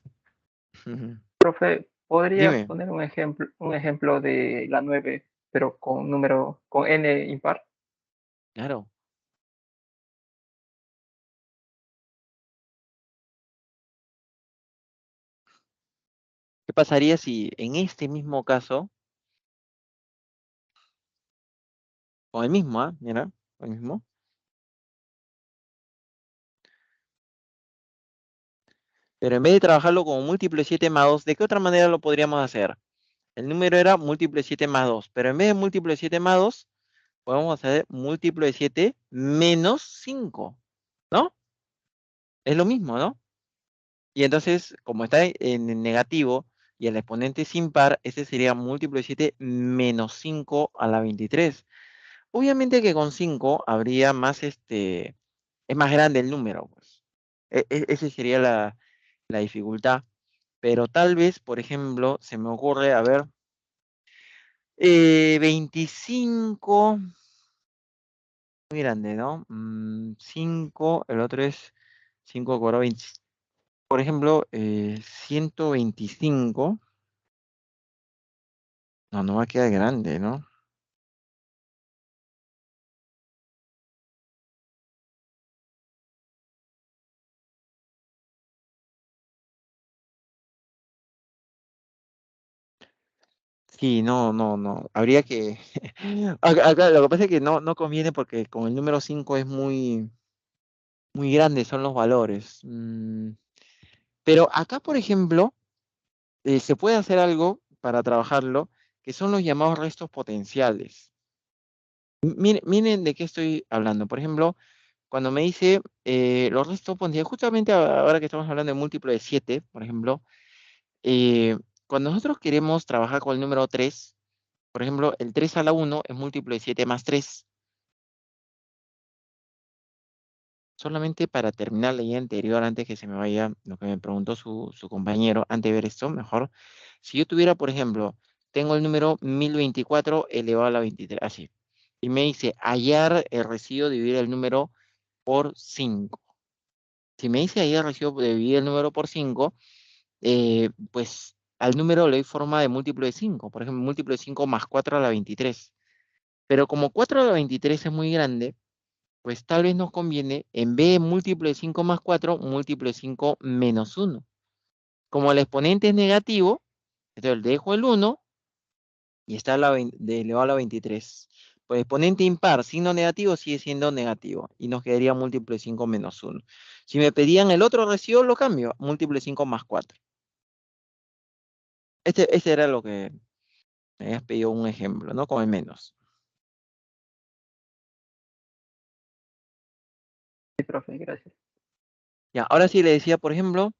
S1: Ujú.
S2: Profe, ¿podría
S1: Dime.
S2: poner un ejemplo de la 9, pero con número, con n impar?
S1: Claro. ¿Qué pasaría si en este mismo caso, con el mismo, mira, con el mismo, pero en vez de trabajarlo como múltiplo de 7 más 2, ¿de qué otra manera lo podríamos hacer? El número era múltiplo de 7 más 2, pero en vez de múltiplo de 7 más 2, podemos hacer múltiplo de 7 menos 5, ¿no? Es lo mismo, ¿no? Y entonces, como está en el negativo y el exponente es impar, ese sería múltiplo de 7 menos 5 a la 23. Obviamente que con 5 habría más, es más grande el número, pues. Esa sería la dificultad. Pero tal vez, por ejemplo, se me ocurre, a ver, 25, muy grande, ¿no? 5, el otro es 5 por 20. Por ejemplo, 125. No, no va a quedar grande, ¿no? Sí, no, no, no. Habría que. Acá lo que pasa es que no conviene porque con el número 5 es muy, muy grande, son los valores. Pero acá, por ejemplo, se puede hacer algo para trabajarlo, que son los llamados restos potenciales. Miren de qué estoy hablando. Por ejemplo, cuando me dice los restos potenciales, justamente ahora que estamos hablando de múltiplo de 7, por ejemplo, cuando nosotros queremos trabajar con el número 3, por ejemplo, el 3 a la 1 es múltiplo de 7 más 3. Solamente para terminar la idea anterior, antes que se me vaya lo que me preguntó su compañero, antes de ver esto, mejor. Si yo tuviera, por ejemplo, tengo el número 1024 elevado a la 23, así. Y me dice hallar el residuo, dividir el número por 5. Si me dice hallar el residuo, dividir el número por 5, pues al número le doy forma de múltiplo de 5. Por ejemplo, múltiplo de 5 más 4 a la 23. Pero como 4 a la 23 es muy grande, pues tal vez nos conviene, en vez de múltiplo de 5 más 4, múltiplo de 5 menos 1. Como el exponente es negativo, entonces le dejo el 1 y está elevado a la 23. Pues exponente impar, signo negativo, sigue siendo negativo. Y nos quedaría múltiplo de 5 menos 1. Si me pedían el otro residuo, lo cambio, múltiplo de 5 más 4. Este era lo que Me habías pedido un ejemplo, ¿no? Con el menos.
S2: Sí, profe, gracias.
S1: Ya, ahora sí le decía, por ejemplo,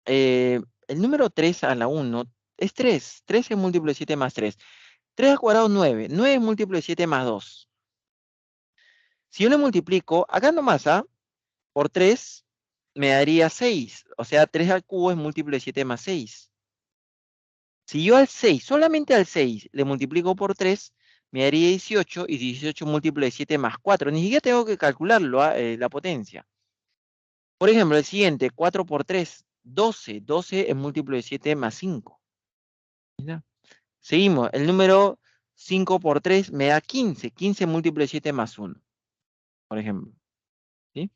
S1: el número 3 a la 1 es 3. 3 es múltiplo de 7 más 3. 3 al cuadrado 9. 9 es múltiplo de 7 más 2. Si yo le multiplico, acá nomás, ¿ah? Por 3 me daría 6. O sea, 3 al cubo es múltiplo de 7 más 6. Si yo al 6, solamente al 6, le multiplico por 3, me daría 18 y 18 múltiplo de 7 más 4. Ni siquiera tengo que calcularlo, la potencia. Por ejemplo, el siguiente, 4 por 3, 12. 12 es múltiplo de 7 más 5. ¿Ya? Seguimos. El número 5 por 3 me da 15. 15 múltiplo de 7 más 1, por ejemplo. ¿Sí?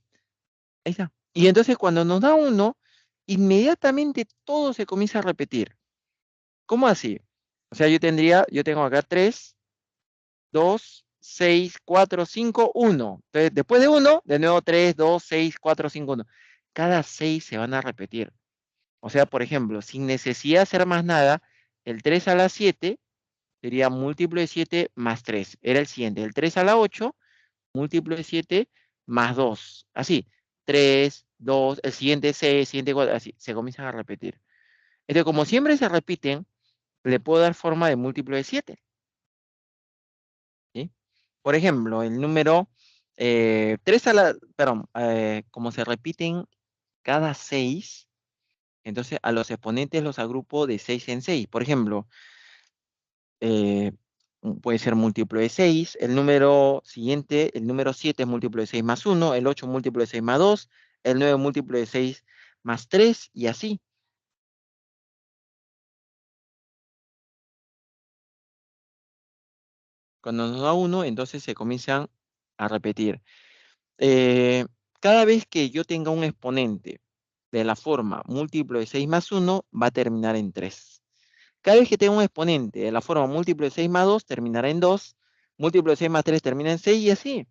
S1: Ahí está. Y entonces cuando nos da 1, inmediatamente todo se comienza a repetir. ¿Cómo así? O sea, yo tengo acá 3, 2, 6, 4, 5, 1. Entonces, después de 1, de nuevo 3, 2, 6, 4, 5, 1. Cada 6 se van a repetir. O sea, por ejemplo, sin necesidad de hacer más nada, el 3 a la 7 sería múltiplo de 7 más 3. Era el siguiente. El 3 a la 8, múltiplo de 7 más 2. Así. 3, 2, el siguiente 6, el siguiente 4, así. Se comienzan a repetir. Entonces, como siempre se repiten, le puedo dar forma de múltiplo de 7. ¿Sí? Por ejemplo, el número 3 a la, perdón, como se repiten cada 6, entonces a los exponentes los agrupo de 6 en 6. Por ejemplo, eh, puede ser múltiplo de 6. El número siguiente, el número 7 es múltiplo de 6 más 1, el 8 múltiplo de 6 más 2, el 9 múltiplo de 6 más 3 y así. Cuando nos da 1, entonces se comienzan a repetir. Eh, Cada vez que yo tenga un exponente de la forma múltiplo de 6 más 1, va a terminar en 3. Cada vez que tenga un exponente de la forma múltiplo de 6 más 2, terminará en 2. Múltiplo de 6 más 3 termina en 6 y así.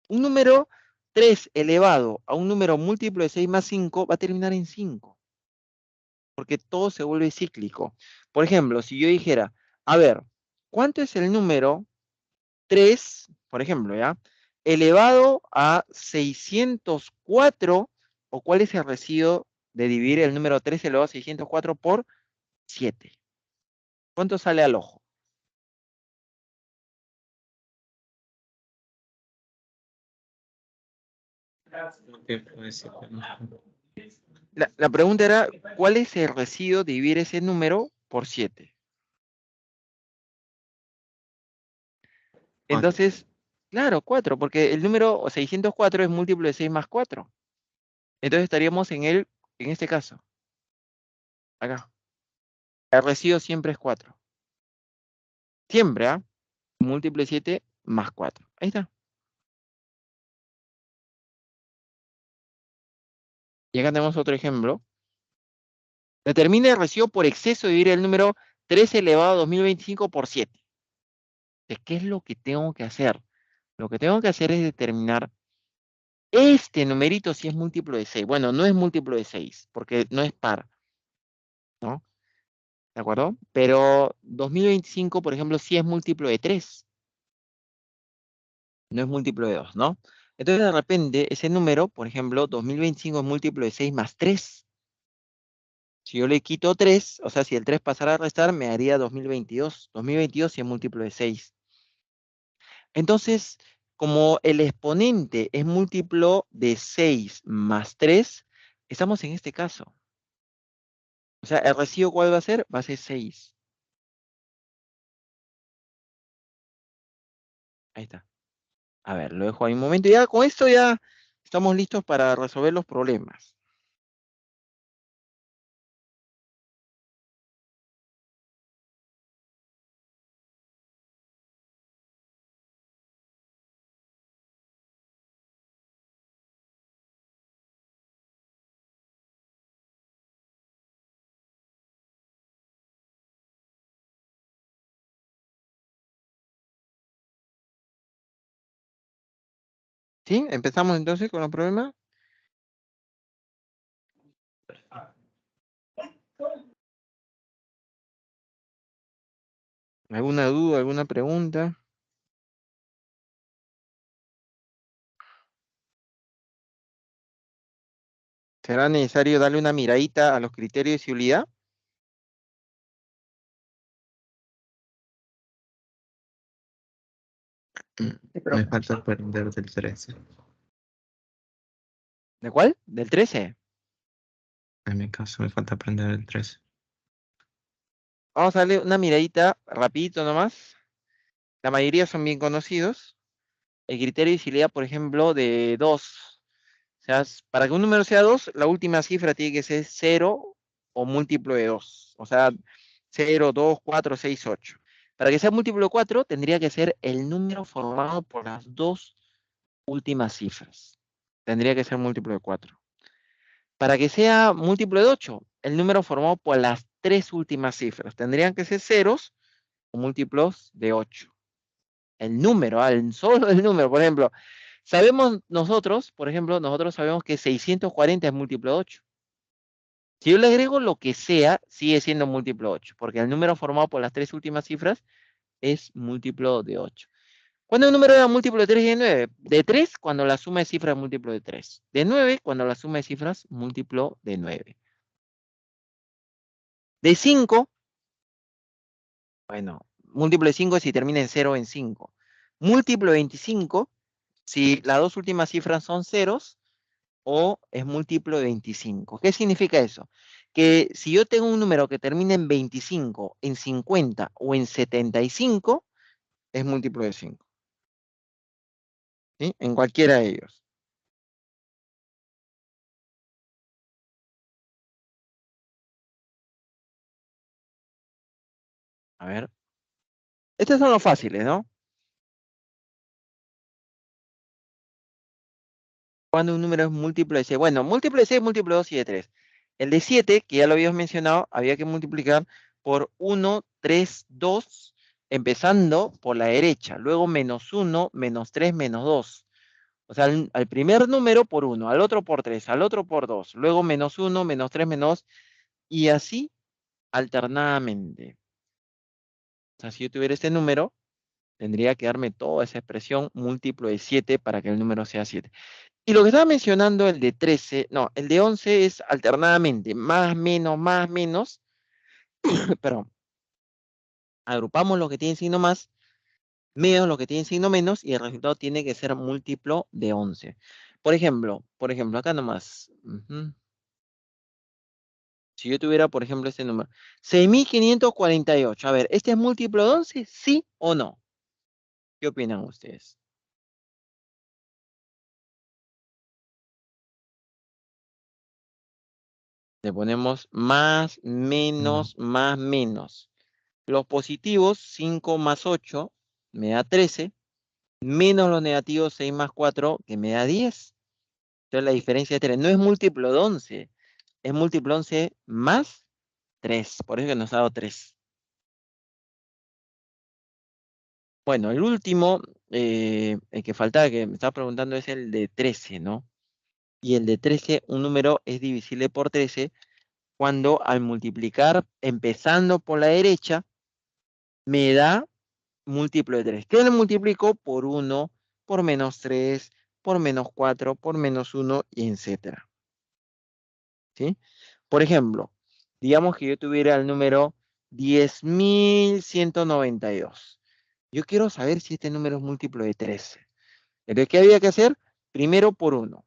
S1: Un número 3 elevado a un número múltiplo de 6 más 5 va a terminar en 5, porque todo se vuelve cíclico. Por ejemplo, si yo dijera, a ver, ¿cuánto es el número 3, por ejemplo, ya, elevado a 604, o cuál es el residuo de dividir el número 3 elevado a 604 por 7? ¿Cuánto sale al ojo?
S3: ¿Qué puede ser?
S1: La pregunta era, ¿cuál es el residuo de dividir ese número por 7?
S3: Cuatro.
S1: Entonces, claro, 4, porque el número 604 es múltiplo de 6 más 4. Entonces estaríamos en este caso, acá. El residuo siempre es 4. Siempre, ¿ah? Múltiplo de 7 más 4. Ahí está. Y acá tenemos otro ejemplo. Determine el residuo por exceso de dividir el número 3 elevado a 2025 por 7. ¿Qué es lo que tengo que hacer? Lo que tengo que hacer es determinar este numerito si es múltiplo de 6. Bueno, no es múltiplo de 6, porque no es par, ¿no? ¿De acuerdo? Pero 2025, por ejemplo, sí es múltiplo de 3, no es múltiplo de 2, ¿no? Entonces, de repente, ese número, por ejemplo, 2025 es múltiplo de 6 más 3. Si yo le quito 3, o sea, si el 3 pasara a restar, me daría 2022. 2022 sí es múltiplo de 6. Entonces, como el exponente es múltiplo de 6 más 3, estamos en este caso. O sea, ¿el residuo cuál va a ser? Va a ser 6. Ahí está. A ver, lo dejo ahí un momento. Ya con esto ya estamos listos para resolver los problemas. ¿Sí? ¿Empezamos entonces con los problemas? ¿Alguna duda, alguna pregunta? ¿Será necesario darle una miradita a los criterios de civilidad?
S2: Sí,
S3: Me
S2: profe.
S3: falta aprender del 13.
S1: ¿De cuál? ¿Del 13?
S3: En mi caso me falta aprender el 13.
S1: Vamos a darle una miradita rapidito nomás. La mayoría son bien conocidos. El criterio de visibilidad, por ejemplo, de 2. O sea, para que un número sea 2, la última cifra tiene que ser 0 o múltiplo de 2. O sea, 0, 2, 4, 6, 8. Para que sea múltiplo de 4, tendría que ser el número formado por las dos últimas cifras. Tendría que ser múltiplo de 4. Para que sea múltiplo de 8, el número formado por las tres últimas cifras. Tendrían que ser ceros o múltiplos de 8. El número, solo el número, por ejemplo. Sabemos nosotros, por ejemplo, nosotros sabemos que 640 es múltiplo de 8. Si yo le agrego lo que sea, sigue siendo múltiplo de 8, porque el número formado por las tres últimas cifras es múltiplo de 8. ¿Cuándo un número era múltiplo de 3 y de 9? De 3 cuando la suma de cifras es múltiplo de 3. De 9 cuando la suma de cifras múltiplo de 9. De 5, bueno, múltiplo de 5 si termina en 0 en 5. Múltiplo de 25 si las dos últimas cifras son ceros o es múltiplo de 25. ¿Qué significa eso? Que si yo tengo un número que termina en 25, en 50 o en 75, es múltiplo de 5. ¿Sí? En cualquiera de ellos. A ver. Estos son los fáciles, ¿no? Cuando un número es múltiplo de 6. Bueno, múltiplo de 6, múltiplo de 2 y de 3. El de 7, que ya lo habíamos mencionado, había que multiplicar por 1, 3, 2, empezando por la derecha. Luego menos 1, menos 3, menos 2. O sea, al primer número por 1, al otro por 3, al otro por 2. Luego menos 1, menos 3, menos 2. Y así alternadamente. O sea, si yo tuviera este número, tendría que darme toda esa expresión múltiplo de 7 para que el número sea 7. Y lo que estaba mencionando, el de 13, no, el de 11 es alternadamente, más, menos, perdón, agrupamos lo que tiene signo más, menos lo que tiene signo menos, y el resultado tiene que ser múltiplo de 11. Por ejemplo, acá nomás, si yo tuviera, por ejemplo, este número, 6548, a ver, ¿este es múltiplo de 11? ¿Sí o no? ¿Qué opinan ustedes? Le ponemos más,
S3: No.
S1: menos, más, menos. Los positivos, 5 más 8, me da 13, menos los negativos, 6 más 4, que me da 10. Entonces la diferencia de 3 no es múltiplo de 11, es múltiplo de 11 más 3, por eso que nos ha dado 3. Bueno, el último, el que faltaba, que me estaba preguntando, es el de 13, ¿no? Y el de 13, un número es divisible por 13 cuando al multiplicar, empezando por la derecha, me da múltiplo de 3. ¿Qué le multiplico? Por 1, por menos 3, por menos 4, por menos 1, y etcétera. ¿Sí? Por ejemplo, digamos que yo tuviera el número 10.192. Yo quiero saber si este número es múltiplo de 13. Entonces, ¿qué había que hacer? Primero por 1,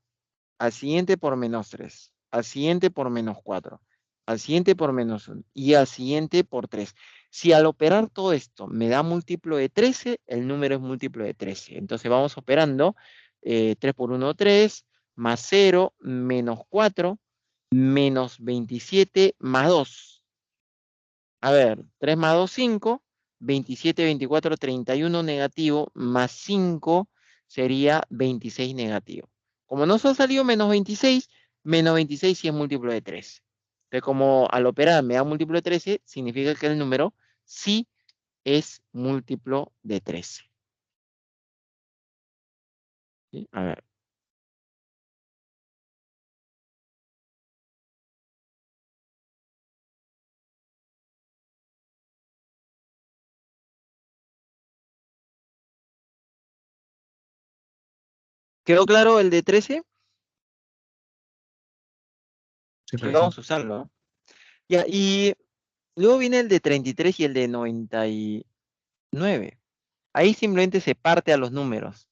S1: al siguiente por menos 3, al siguiente por menos 4, al siguiente por menos 1 y al siguiente por 3. Si al operar todo esto me da múltiplo de 13, el número es múltiplo de 13. Entonces vamos operando 3 por 1, 3, más 0, menos 4, menos 27, más 2. A ver, 3 más 2, 5, 27, 24, 31 negativo, más 5 sería 26 negativo. Como nos ha salido menos 26 sí es múltiplo de 13. Entonces, como al operar me da múltiplo de 13, significa que el número sí es múltiplo de 13. ¿Sí? A ver, ¿Quedó claro el de 13?
S3: Sí,
S1: Porque
S3: profesor.
S1: vamos a usarlo, ¿no? Ya, y luego viene el de 33 y el de 99. Ahí simplemente se parte a los números,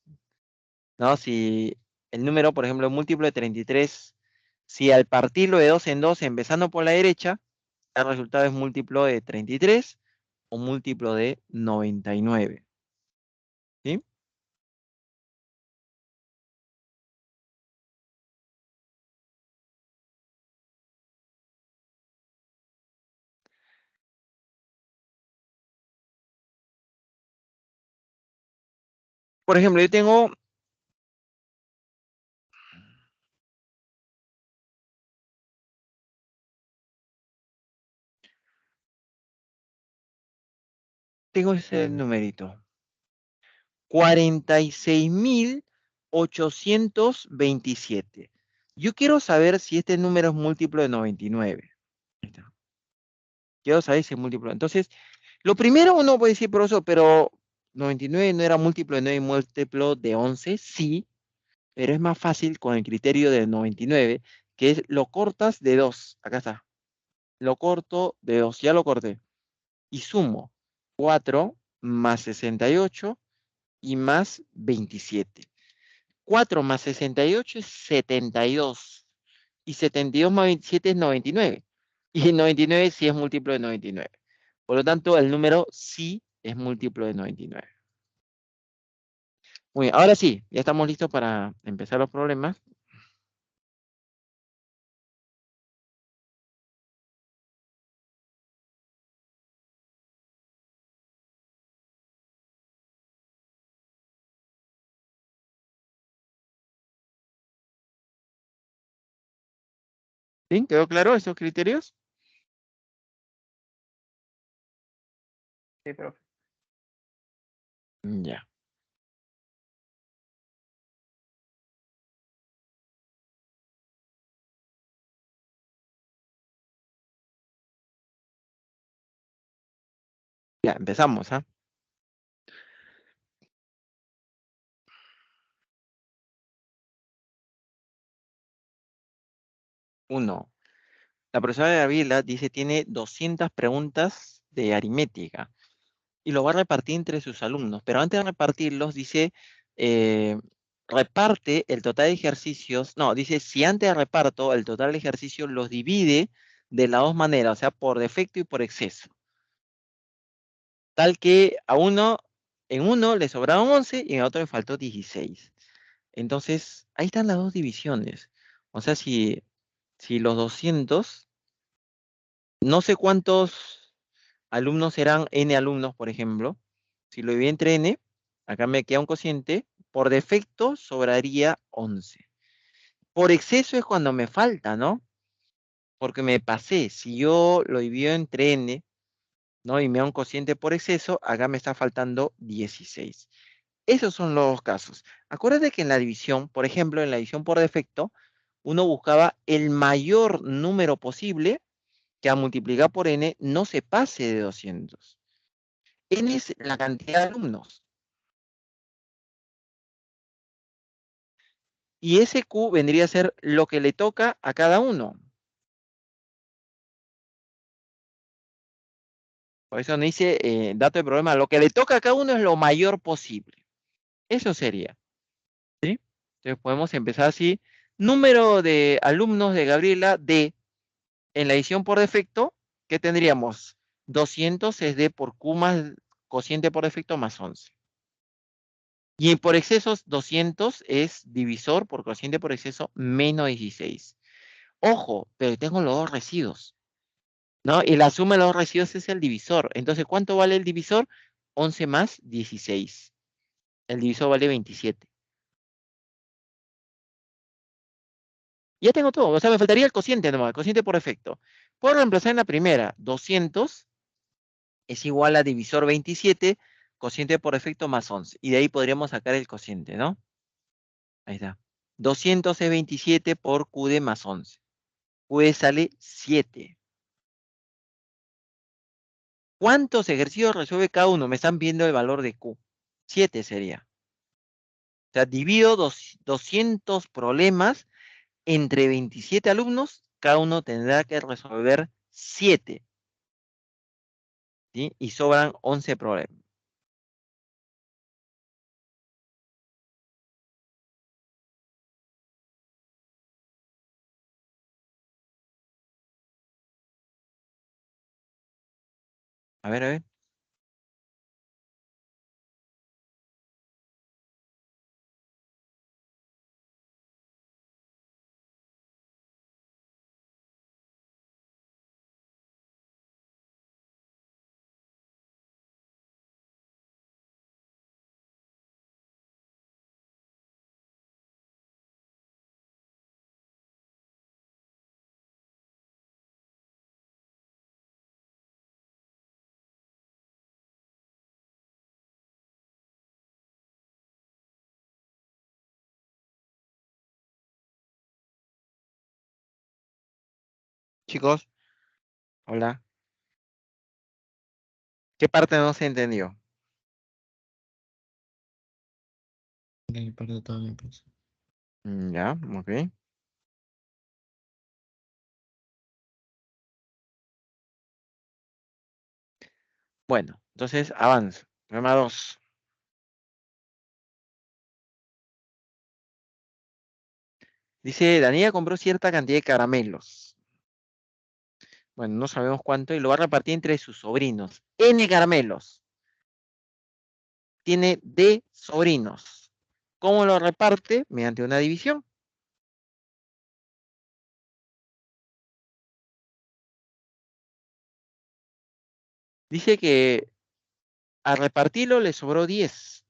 S1: ¿no? Si el número, por ejemplo, múltiplo de 33, si al partirlo de 2 en 2, empezando por la derecha, el resultado es múltiplo de 33 o múltiplo de 99. ¿Sí? Por ejemplo, yo tengo ese numerito. 46.827. Yo quiero saber si este número es múltiplo de 99. Ahí está. Quiero saber si es múltiplo. Entonces, lo primero uno puede decir, profesor, pero 99 no era múltiplo de 9 y múltiplo de 11. Sí, pero es más fácil con el criterio de 99, que es lo cortas de 2. Acá está. Lo corto de 2. Ya lo corté. Y sumo 4 más 68 y más 27. 4 más 68 es 72. Y 72 más 27 es 99. Y 99 sí es múltiplo de 99. Por lo tanto, el número sí es múltiplo de 99. Muy bien, ahora sí, ya estamos listos para empezar los problemas. ¿Sí? ¿Quedó claro esos criterios?
S2: Sí, profe.
S1: Ya. Ya, empezamos, ¿ah? Uno. La profesora Gabriela dice tiene 200 preguntas de aritmética y lo va a repartir entre sus alumnos. Pero antes de repartirlos, dice, eh, reparte el total de ejercicios. No, dice, si antes de reparto el total de ejercicios los divide de las dos maneras, o sea, por defecto y por exceso. Tal que en uno le sobraron 11 y en otro le faltó 16. Entonces, ahí están las dos divisiones. O sea, si los 200, no sé cuántos alumnos serán n alumnos, por ejemplo. Si lo divido entre n, acá me queda un cociente, por defecto sobraría 11. Por exceso es cuando me falta, ¿no? Porque me pasé. Si yo lo divido entre n, ¿no? Y me da un cociente por exceso, acá me está faltando 16. Esos son los casos. Acuérdate que en la división, por ejemplo, en la división por defecto, uno buscaba el mayor número posible que a multiplicar por n no se pase de 200. N es la cantidad de alumnos. Y ese Q vendría a ser lo que le toca a cada uno. Por eso no dice dato de problema, lo que le toca a cada uno es lo mayor posible. Eso sería. ¿Sí? Entonces podemos empezar así. Número de alumnos de Gabriela D. En la edición por defecto, ¿qué tendríamos? 200 es D por Q más cociente por defecto más 11. Y por excesos, 200 es divisor por cociente por exceso menos 16. Ojo, pero tengo los dos residuos, ¿no? Y la suma de los dos residuos es el divisor. Entonces, ¿cuánto vale el divisor? 11 más 16. El divisor vale 27. Ya tengo todo. O sea, me faltaría el cociente nomás, el cociente por defecto. Puedo reemplazar en la primera. 200 es igual a divisor 27, cociente por defecto más 11. Y de ahí podríamos sacar el cociente, ¿no? Ahí está. 200 es 27 por QD más 11. QD sale 7. ¿Cuántos ejercicios resuelve cada uno? Me están viendo el valor de Q. 7 sería. O sea, divido 200 problemas entre 27 alumnos, cada uno tendrá que resolver 7, ¿sí? Y sobran 11 problemas. A ver, a ver. Chicos, hola. ¿Qué parte no se entendió?
S3: Y parte todo mi proceso.
S1: Ya, ok. Bueno, entonces avanzo. Problema 2. Dice, Daniela compró cierta cantidad de caramelos. Bueno, no sabemos cuánto y lo va a repartir entre sus sobrinos. N caramelos. Tiene D sobrinos. ¿Cómo lo reparte? Mediante una división. Dice que a repartirlo le sobró 10.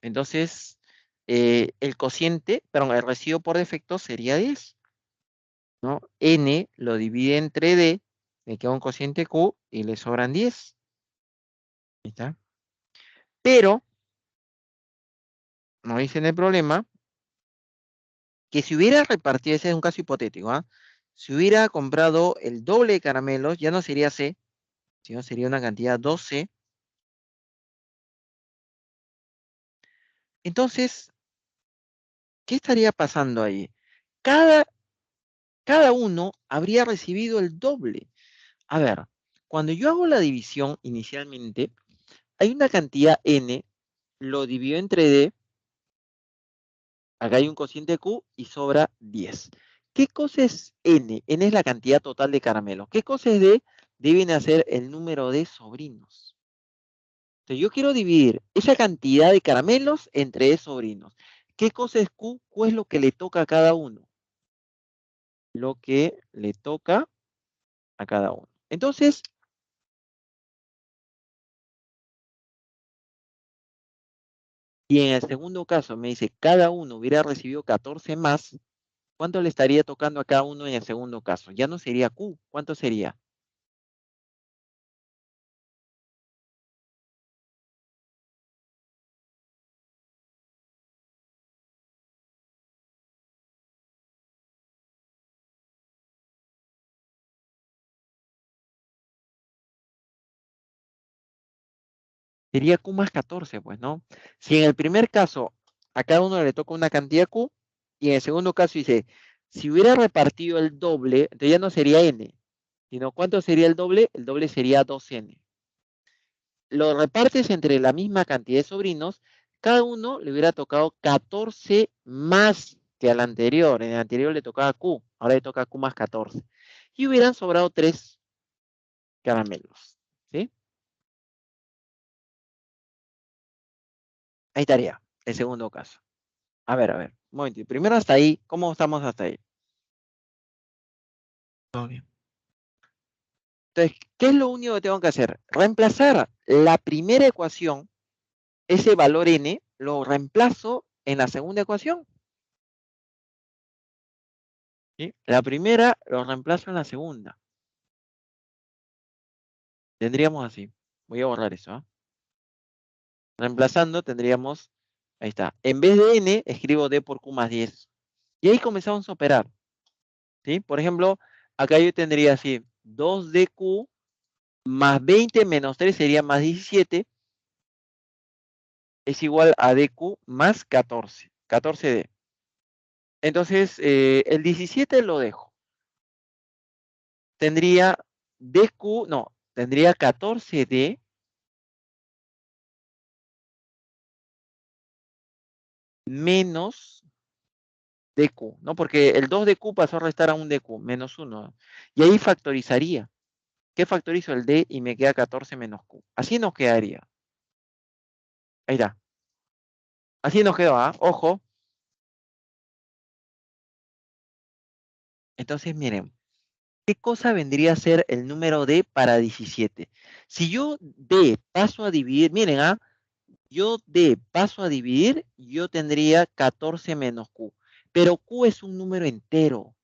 S1: Entonces, el cociente, perdón, el residuo por defecto sería 10, ¿no? N lo divide entre D, le queda un cociente Q y le sobran 10. Ahí está. Pero, nos dice en el problema, que si hubiera repartido, ese es un caso hipotético, ¿ah? Si hubiera comprado el doble de caramelos, ya no sería C, sino sería una cantidad 2C. Entonces, ¿qué estaría pasando ahí? Cada, cada uno habría recibido el doble. A ver, cuando yo hago la división inicialmente, hay una cantidad N, lo divido entre D, acá hay un cociente Q y sobra 10. ¿Qué cosa es N? N es la cantidad total de caramelos. ¿Qué cosa es D? D viene a ser el número de sobrinos. Entonces yo quiero dividir esa cantidad de caramelos entre D sobrinos. ¿Qué cosa es Q? Q es lo que le toca a cada uno. Lo que le toca a cada uno. Entonces, y en el segundo caso me dice, cada uno hubiera recibido 14 más, ¿cuánto le estaría tocando a cada uno en el segundo caso? Ya no sería Q, ¿cuánto sería? Sería Q más 14, pues, ¿no? Si en el primer caso a cada uno le toca una cantidad Q, y en el segundo caso dice, si hubiera repartido el doble, entonces ya no sería N, sino ¿cuánto sería el doble? El doble sería 2N. Lo repartes entre la misma cantidad de sobrinos, cada uno le hubiera tocado 14 más que al anterior. En el anterior le tocaba Q, ahora le toca Q más 14. Y hubieran sobrado 3 caramelos. ¿Sí? Ahí estaría, el segundo caso. A ver, un momento. Primero hasta ahí, ¿cómo estamos hasta ahí?
S3: Todo bien.
S1: Entonces, ¿qué es lo único que tengo que hacer? Reemplazar la primera ecuación, ese valor n, lo reemplazo en la segunda ecuación. ¿Sí? La primera lo reemplazo en la segunda. Tendríamos así. Voy a borrar eso. ¿Ah? Reemplazando tendríamos, ahí está. En vez de n, escribo d por q más 10. Y ahí comenzamos a operar. ¿Sí? Por ejemplo, acá yo tendría así, 2dq más 20 menos 3 sería más 17. es igual a DQ más 14. 14D. Entonces, el 17 lo dejo. Tendría DQ, no, tendría 14D menos DQ, ¿no? Porque el 2DQ pasó a restar a un DQ, menos 1. Y ahí factorizaría. ¿Qué factorizo? El D y me queda 14 menos Q. Así nos quedaría. Ahí está. Así nos quedó, ¿ah? Ojo. Entonces, miren, ¿qué cosa vendría a ser el número D para 17? Si yo D paso a dividir, miren, ¿ah? Yo D paso a dividir, yo tendría 14 menos Q. Pero Q es un número entero.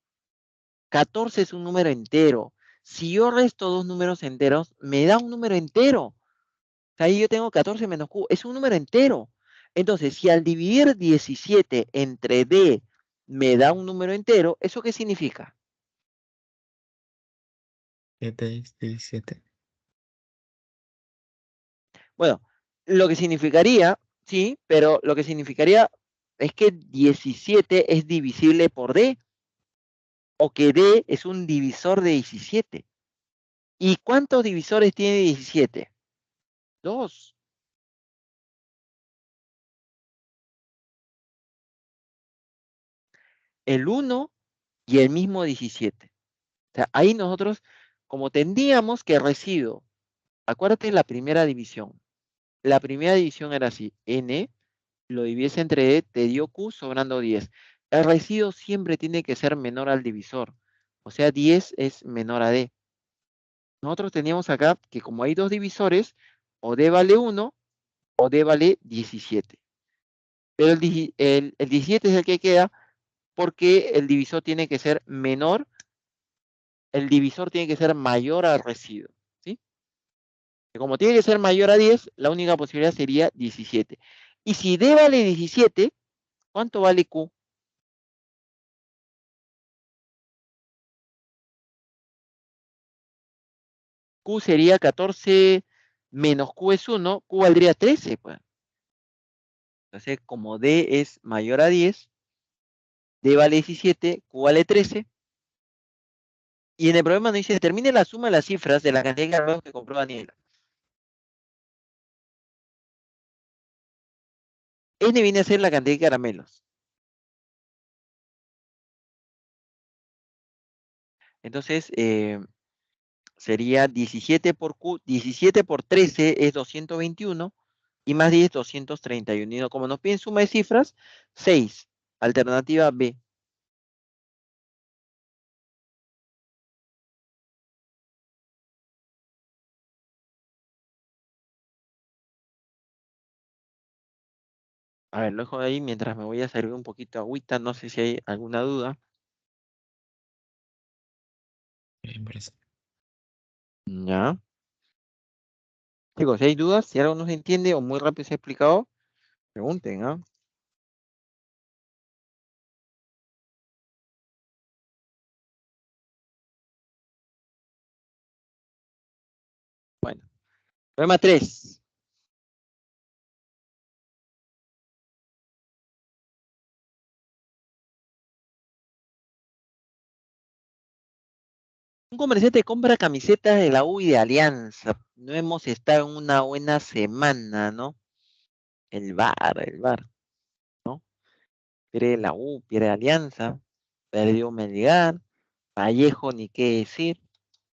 S1: 14 es un número entero. Si yo resto dos números enteros, me da un número entero. O sea, ahí yo tengo 14 menos Q. Es un número entero. Entonces, si al dividir 17 entre D me da un número entero, ¿eso qué significa?
S3: 7 es 17.
S1: Bueno, lo que significaría, sí, pero lo que significaría es que 17 es divisible por D, o que D es un divisor de 17. ¿Y cuántos divisores tiene 17? 2. El 1 y el mismo 17. O sea, ahí nosotros, como tendríamos que residuo, acuérdate la primera división. La primera división era así, N, lo divides entre D, te dio Q sobrando 10. El residuo siempre tiene que ser menor al divisor. O sea, 10 es menor a D. Nosotros teníamos acá que como hay dos divisores, o D vale 1 o D vale 17. Pero el 17 es el que queda porque el divisor tiene que ser menor, el divisor tiene que ser mayor al residuo. ¿Sí? Que como tiene que ser mayor a 10, la única posibilidad sería 17. Y si D vale 17, ¿cuánto vale Q? Q sería 14 menos Q es 1, Q valdría 13, pues. Entonces, como D es mayor a 10, D vale 17, Q vale 13. Y en el problema nos dice, determine la suma de las cifras de la cantidad de caramelos que compró Daniela. N viene a ser la cantidad de caramelos. Entonces, sería 17 por Q, 17 por 13 es 221 y más 10, 231. Y no, como nos piden suma de cifras, 6. Alternativa B. A ver, lo dejo ahí mientras me voy a servir un poquito de agüita. No sé si hay alguna duda.
S3: Me parece.
S1: Ya. Chicos, si hay dudas, si algo no se entiende o muy rápido se ha explicado, pregunten, ¿ah? Bueno. Problema 3. Un comerciante compra camisetas de la U y de Alianza. No hemos estado en una buena semana, ¿no? El VAR, ¿no? Pierde la U, pierde Alianza, perdió Melgar, Vallejo, ni qué decir.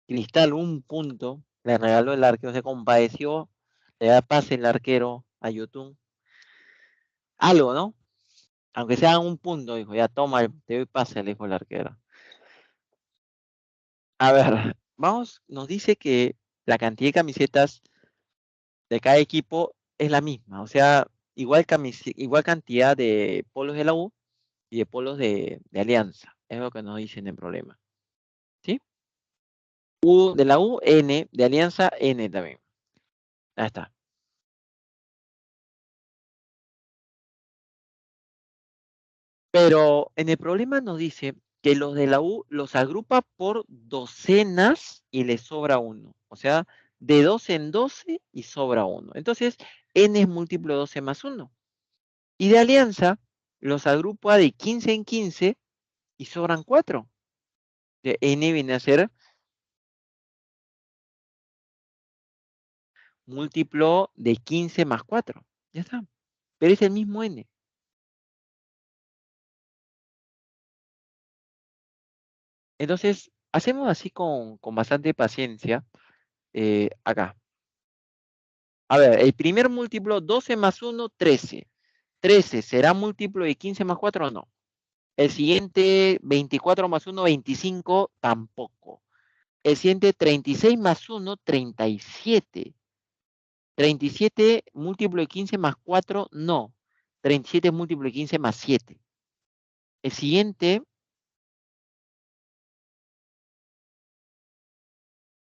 S1: Cristal, un punto, le regaló el arquero, se compadeció, le da pase el arquero a Yotun. Algo, ¿no? Aunque sea un punto, dijo, ya toma, te doy pase, le dijo el arquero. A ver, vamos, nos dice que la cantidad de camisetas de cada equipo es la misma, o sea, igual cantidad de polos de la U y de polos de Alianza, es lo que nos dicen en el problema, ¿sí? U de la U, N, de Alianza, N también. Ahí está. Pero en el problema nos dice que los de la U los agrupa por docenas y le sobra uno. O sea, de 12 en 12 y sobra uno. Entonces, n es múltiplo de 12 más 1. Y de alianza, los agrupo a de 15 en 15 y sobran 4. De n viene a ser múltiplo de 15 más 4. Ya está. Pero es el mismo n. Entonces, hacemos así con bastante paciencia. Acá. A ver, el primer múltiplo, 12 más 1, 13. 13, ¿será múltiplo de 15 más 4 o no? El siguiente, 24 más 1, 25, tampoco. El siguiente, 36 más 1, 37. 37 múltiplo de 15 más 4, no. 37 múltiplo de 15 más 7. El siguiente,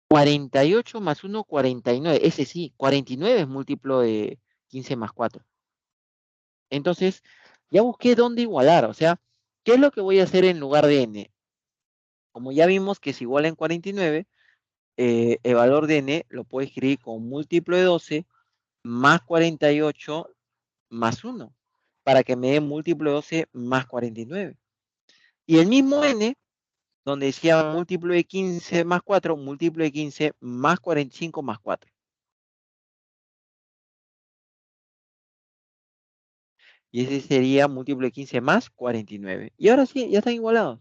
S1: 48 más 1, 49. Ese sí, 49 es múltiplo de 15 más 4. Entonces, ya busqué dónde igualar. O sea, ¿qué es lo que voy a hacer en lugar de n? Como ya vimos que es igual en 49, el valor de n lo puedo escribir como múltiplo de 12 más 48 más 1, para que me dé múltiplo de 12 más 49. Y el mismo n, donde decía múltiplo de 15 más 4, múltiplo de 15 más 45 más 4. Y ese sería múltiplo de 15 más 49. Y ahora sí, ya están igualados.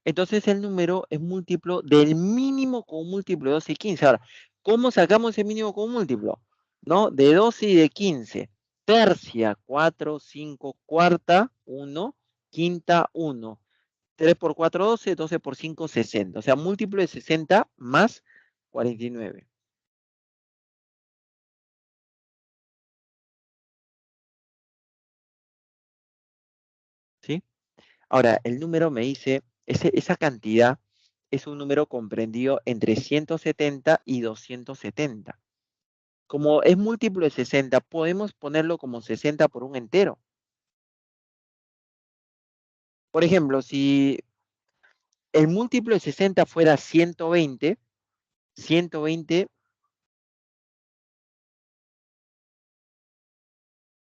S1: Entonces el número es múltiplo del mínimo con múltiplo de 12 y 15. Ahora, ¿cómo sacamos el mínimo con múltiplo? ¿No? De 12 y de 15. Tercia, 4, 5, cuarta, 1, quinta, 1. 3 por 4, 12, 12 por 5, 60. O sea, múltiplo de 60 más 49. ¿Sí? Ahora, el número me dice, esa cantidad es un número comprendido entre 170 y 270. Como es múltiplo de 60, podemos ponerlo como 60 por un entero. Por ejemplo, si el múltiplo de 60 fuera 120, 120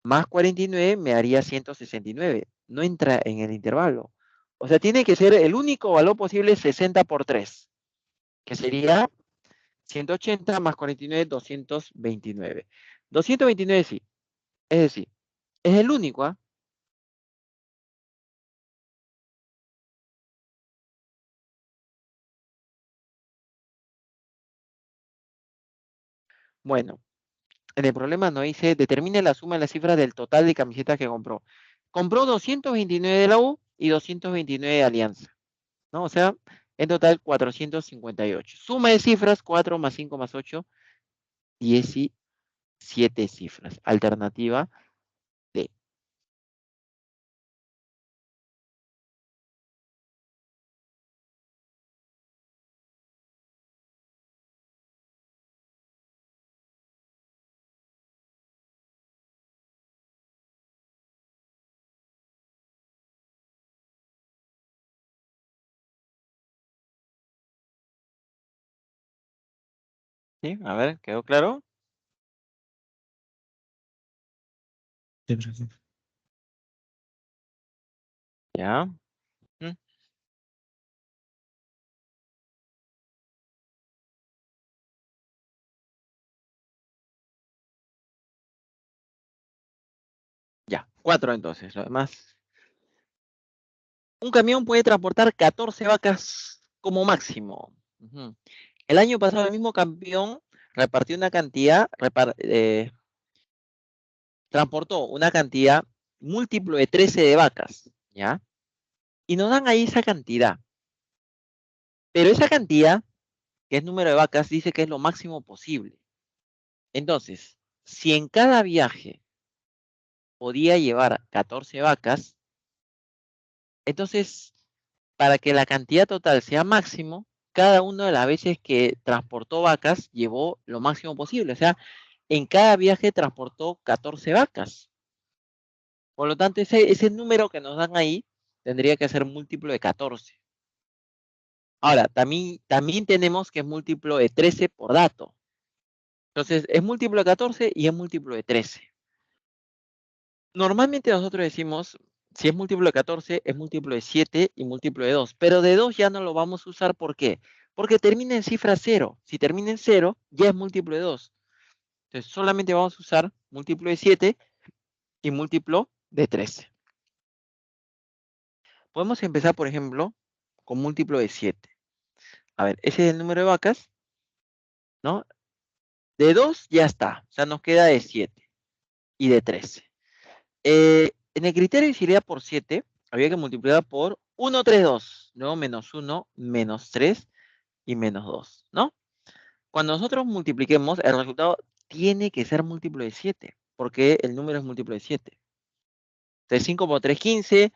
S1: más 49 me haría 169. No entra en el intervalo. O sea, tiene que ser el único valor posible 60 por 3, que sería 180 más 49, 229. 229 sí. Es decir, es el único, ¿ah? Bueno, en el problema nos dice, determine la suma de las cifras del total de camisetas que compró. Compró 229 de la U y 229 de Alianza, ¿no? O sea, en total 458. Suma de cifras, 4 más 5 más 8, 17 cifras. Alternativa D. ¿Sí? A ver, ¿quedó claro?
S3: Sí, profe.
S1: Ya. ¿Mm? Ya, 4 entonces. Lo demás. Un camión puede transportar 14 vacas como máximo. Ujú. El año pasado el mismo camión repartió una cantidad, transportó una cantidad múltiplo de 13 de vacas, ¿ya? Y nos dan ahí esa cantidad. Pero esa cantidad, que es número de vacas, dice que es lo máximo posible. Entonces, si en cada viaje podía llevar 14 vacas, entonces, para que la cantidad total sea máximo, cada una de las veces que transportó vacas llevó lo máximo posible. O sea, en cada viaje transportó 14 vacas. Por lo tanto, ese número que nos dan ahí tendría que ser múltiplo de 14. Ahora, también tenemos que es múltiplo de 13 por dato. Entonces, es múltiplo de 14 y es múltiplo de 13. Normalmente nosotros decimos, si es múltiplo de 14, es múltiplo de 7 y múltiplo de 2. Pero de 2 ya no lo vamos a usar. ¿Por qué? Porque termina en cifra 0. Si termina en 0, ya es múltiplo de 2. Entonces, solamente vamos a usar múltiplo de 7 y múltiplo de 13. Podemos empezar, por ejemplo, con múltiplo de 7. A ver, ese es el número de vacas, ¿no? De 2 ya está. O sea, nos queda de 7 y de 13. En el criterio de visibilidad por 7, había que multiplicar por 1, 3, 2. Luego menos 1, menos 3 y menos 2, ¿no? Cuando nosotros multipliquemos, el resultado tiene que ser múltiplo de 7, porque el número es múltiplo de 7. Entonces 5 por 3, 15.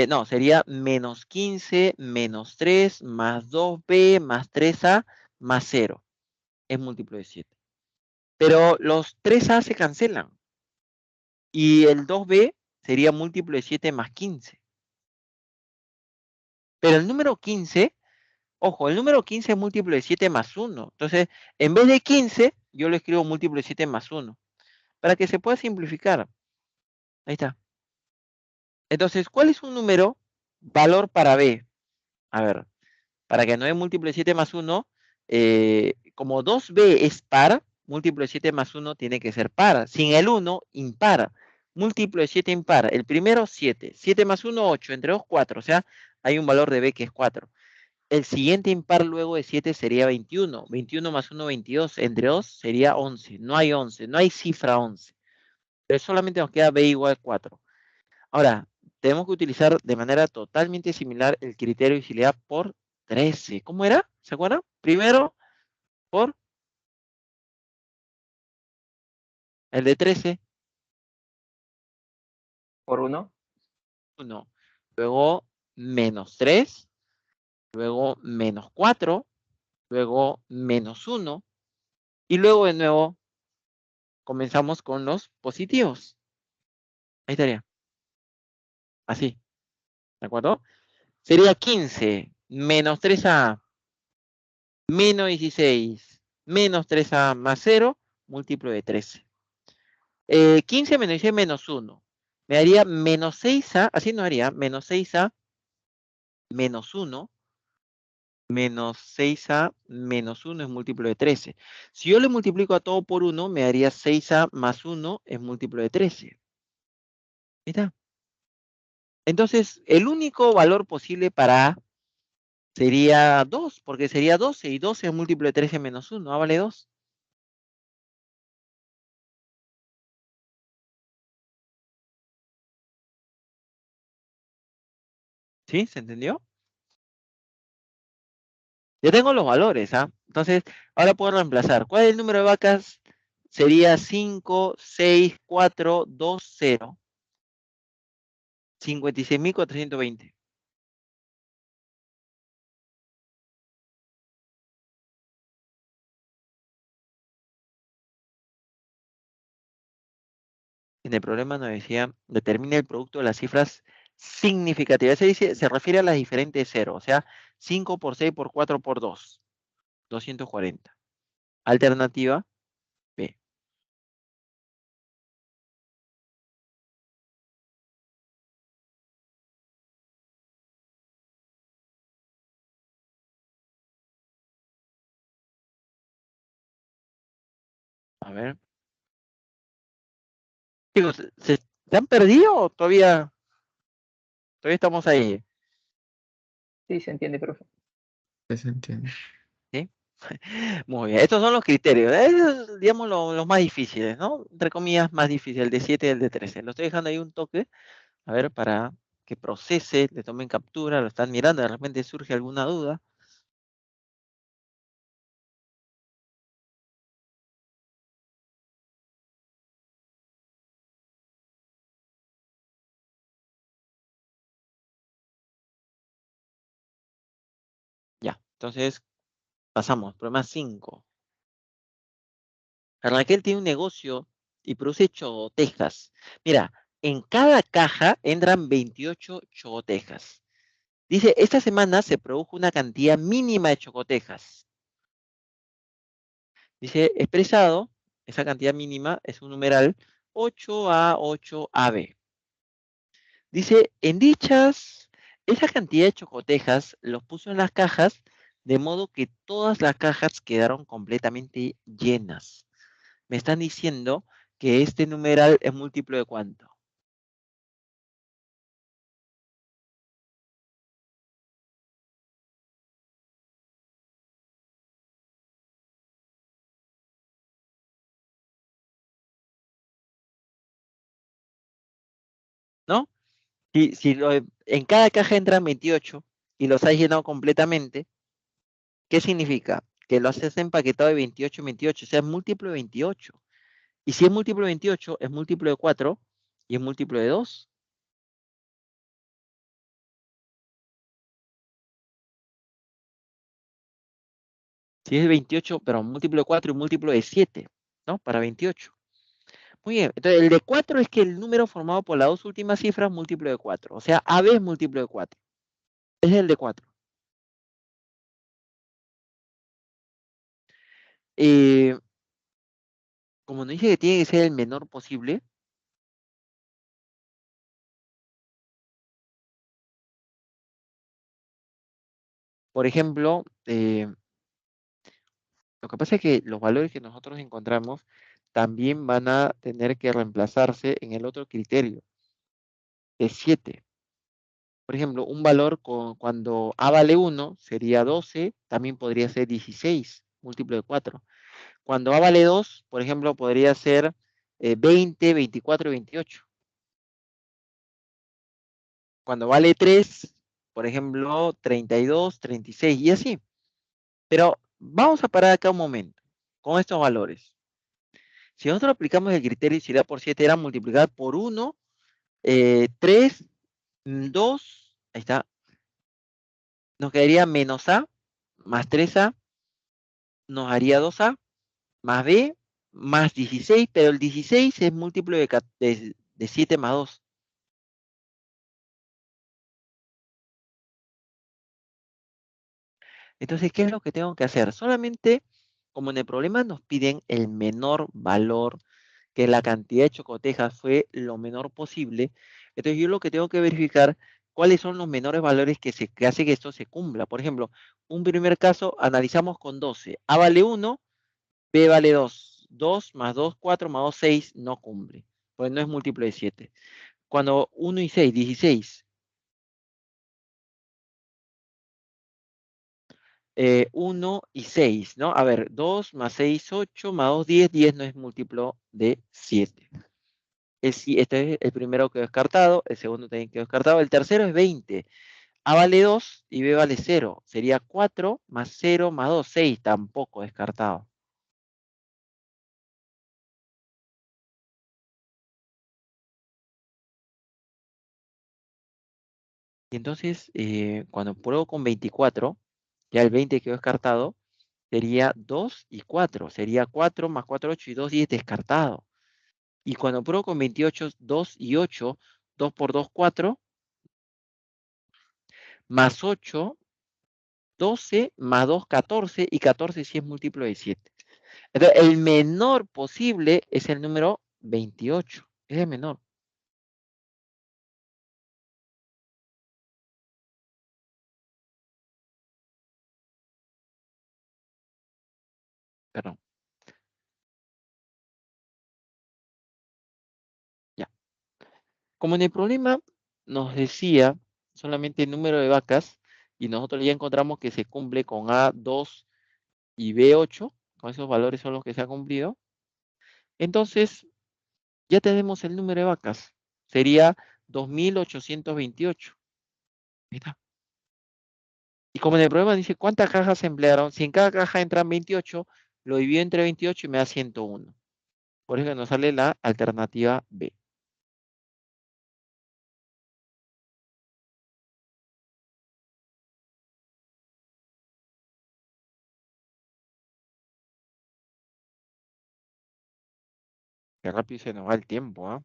S1: No, sería menos 15, menos 3, más 2b, más 3a, más 0. Es múltiplo de 7. Pero los 3a se cancelan. Y el 2b sería múltiplo de 7 más 15. Pero el número 15, ojo, el número 15 es múltiplo de 7 más 1. Entonces, en vez de 15, yo lo escribo múltiplo de 7 más 1. Para que se pueda simplificar. Ahí está. Entonces, ¿cuál es un número valor para b? A ver, para que no es múltiplo de 7 más 1, como 2b es par, múltiplo de 7 más 1 tiene que ser par. Sin el 1, impar. Múltiplo de 7 impar. El primero, 7. 7 más 1, 8. Entre 2, 4. O sea, hay un valor de b que es 4. El siguiente impar luego de 7 sería 21. 21 más 1, 22. Entre 2 sería 11. No hay 11. No hay cifra 11. Pero solamente nos queda b igual a 4. Ahora, tenemos que utilizar de manera totalmente similar el criterio de visibilidad por 13. ¿Cómo era? ¿Se acuerdan? Primero por el de 13,
S2: Por 1.
S1: 1. Luego menos 3. Luego menos 4. Luego menos 1. Y luego de nuevo comenzamos con los positivos. Ahí estaría. Así. ¿De acuerdo? Sería 15 menos 3a menos 16 menos 3a más 0 múltiplo de 13. 15 menos 16 menos 1. Me daría menos 6a, así no haría, menos 6a menos 1, menos 6a menos 1 es múltiplo de 13. Si yo le multiplico a todo por 1, me daría 6a más 1 es múltiplo de 13. Ahí está. Entonces, el único valor posible para a sería 2, porque sería 12, y 12 es múltiplo de 13 menos 1, vale 2. ¿Sí? ¿Se entendió? Ya tengo los valores, ¿ah? Entonces, ahora puedo reemplazar. ¿Cuál es el número de vacas? Sería 5, 6, 4, 2, 0. 56.420. En el problema nos decía, determina el producto de las cifras significativas. Se refiere a las diferentes ceros, o sea, 5 por 6 por 4 por 2. 240. Alternativa B. A ver. Chicos, ¿se han perdido o todavía estamos ahí?
S2: Sí, se entiende, profe.
S3: ¿Qué se entiende?
S1: ¿Sí? Muy bien, estos son los criterios, digamos los más difíciles, ¿no? Entre comillas, más difícil, el de 7 y el de 13. Lo estoy dejando ahí un toque, a ver, para que procese, le tomen captura, lo están mirando, de repente surge alguna duda. Ya, entonces pasamos, problema 5. Raquel tiene un negocio y produce chogotejas. Mira, en cada caja entran 28 chogotejas. Dice, esta semana se produjo una cantidad mínima de chocotejas. Dice, expresado, esa cantidad mínima es un numeral 8A8AB. Dice, esa cantidad de chocotejas los puso en las cajas, de modo que todas las cajas quedaron completamente llenas. Me están diciendo que este numeral es múltiplo de ¿cuánto? ¿No? En cada caja entran 28 y los has llenado completamente, ¿qué significa? Que lo haces empaquetado de 28 en 28, o sea, es múltiplo de 28. Y si es múltiplo de 28, es múltiplo de 4 y es múltiplo de 2. Si es 28, pero múltiplo de 4 y múltiplo de 7, ¿no? Para 28. Muy bien, entonces el de 4 es que el número formado por las dos últimas cifras múltiplo de 4. O sea, AB es múltiplo de 4. Es el de 4. Eh, como nos dice que tiene que ser el menor posible, por ejemplo, lo que pasa es que los valores que nosotros encontramos también van a tener que reemplazarse en el otro criterio, de 7. Por ejemplo, un valor cuando A vale 1 sería 12, también podría ser 16, múltiplo de 4. Cuando A vale 2, por ejemplo, podría ser 20, 24 y 28. Cuando vale 3, por ejemplo, 32, 36 y así. Pero vamos a parar acá un momento con estos valores. Si nosotros aplicamos el criterio y si da por 7 era multiplicar por 1, 3, 2, ahí está, nos quedaría menos A más 3A, nos haría 2A más B más 16, pero el 16 es múltiplo de 7 más 2. Entonces, ¿qué es lo que tengo que hacer? Solamente, como en el problema nos piden el menor valor, que la cantidad de chocotejas fue lo menor posible, entonces yo lo que tengo que verificar cuáles son los menores valores que hace que esto se cumpla. Por ejemplo, un primer caso, analizamos con 12. A vale 1, B vale 2. 2 más 2, 4 más 2, 6, no cumple, pues no es múltiplo de 7. Cuando 1 y 6, 16. 1 y 6, ¿no? A ver, 2 más 6, 8, más 2, 10. 10 no es múltiplo de 7. Este es el primero que he descartado, el segundo también quedó descartado, el tercero es 20. A vale 2 y B vale 0. Sería 4 más 0 más 2, 6, tampoco descartado. Y entonces, cuando pruebo con 24, ya el 20 quedó descartado, sería 2 y 4. Sería 4 más 4, 8 y 2, 10 descartado. Y cuando pruebo con 28, 2 y 8, 2 por 2, 4, más 8, 12, más 2, 14, y 14 sí es múltiplo de 7. Entonces, el menor posible es el número 28. Es el menor, perdón. Ya. Como en el problema nos decía solamente el número de vacas, y nosotros ya encontramos que se cumple con A2 y B8, con esos valores son los que se ha cumplido, entonces ya tenemos el número de vacas. Sería 2828. Ahí está. Y como en el problema dice cuántas cajas se emplearon, si en cada caja entran 28, lo divido entre 28 y me da 101. Por eso nos sale la alternativa B. Qué rápido se nos va el tiempo, ¿ah?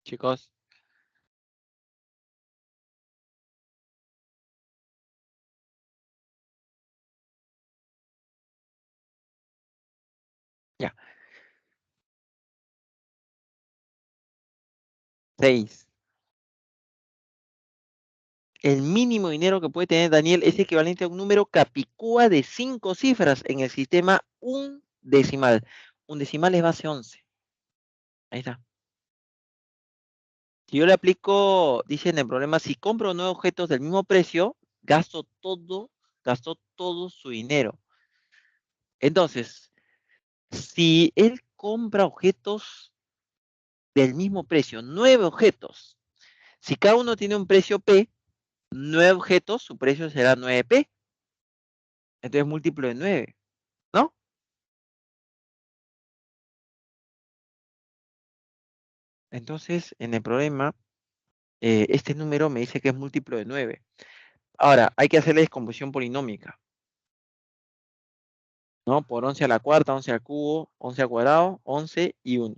S1: chicos. Ya. 6. El mínimo dinero que puede tener Daniel es equivalente a un número capicúa de 5 cifras en el sistema un decimal. Un decimal es base 11. Ahí está. Si yo le aplico, dice en el problema, si compro 9 objetos del mismo precio, gastó todo su dinero. Entonces, si él compra objetos del mismo precio, 9 objetos, si cada uno tiene un precio P, 9 objetos, su precio será 9P. Entonces múltiplo de 9, ¿no? Entonces, en el problema, este número me dice que es múltiplo de 9. Ahora, hay que hacerle descomposición polinómica, ¿no? Por 11 a la cuarta, 11 al cubo, 11 al cuadrado, 11 y 1.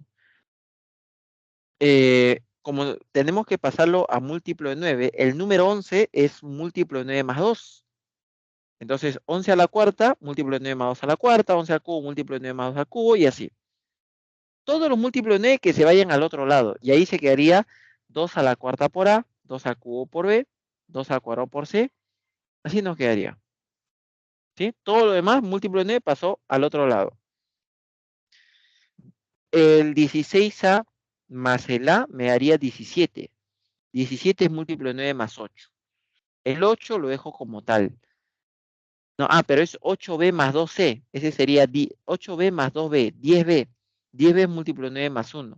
S1: Como tenemos que pasarlo a múltiplo de 9, el número 11 es múltiplo de 9 más 2. Entonces, 11 a la cuarta, múltiplo de 9 más 2 a la cuarta, 11 al cubo, múltiplo de 9 más 2 al cubo, y así. Todos los múltiplos de 9 que se vayan al otro lado. Y ahí se quedaría 2 a la cuarta por A, 2 al cubo por B, 2 al cuadrado por C. Así nos quedaría. ¿Sí? Todo lo demás, múltiplo de 9, pasó al otro lado. El 16A más el A me daría 17. 17 es múltiplo de 9 más 8. El 8 lo dejo como tal. No, pero es 8B más 2C. Ese sería 8B más 2B, 10B. 10B es múltiplo de 9 más 1.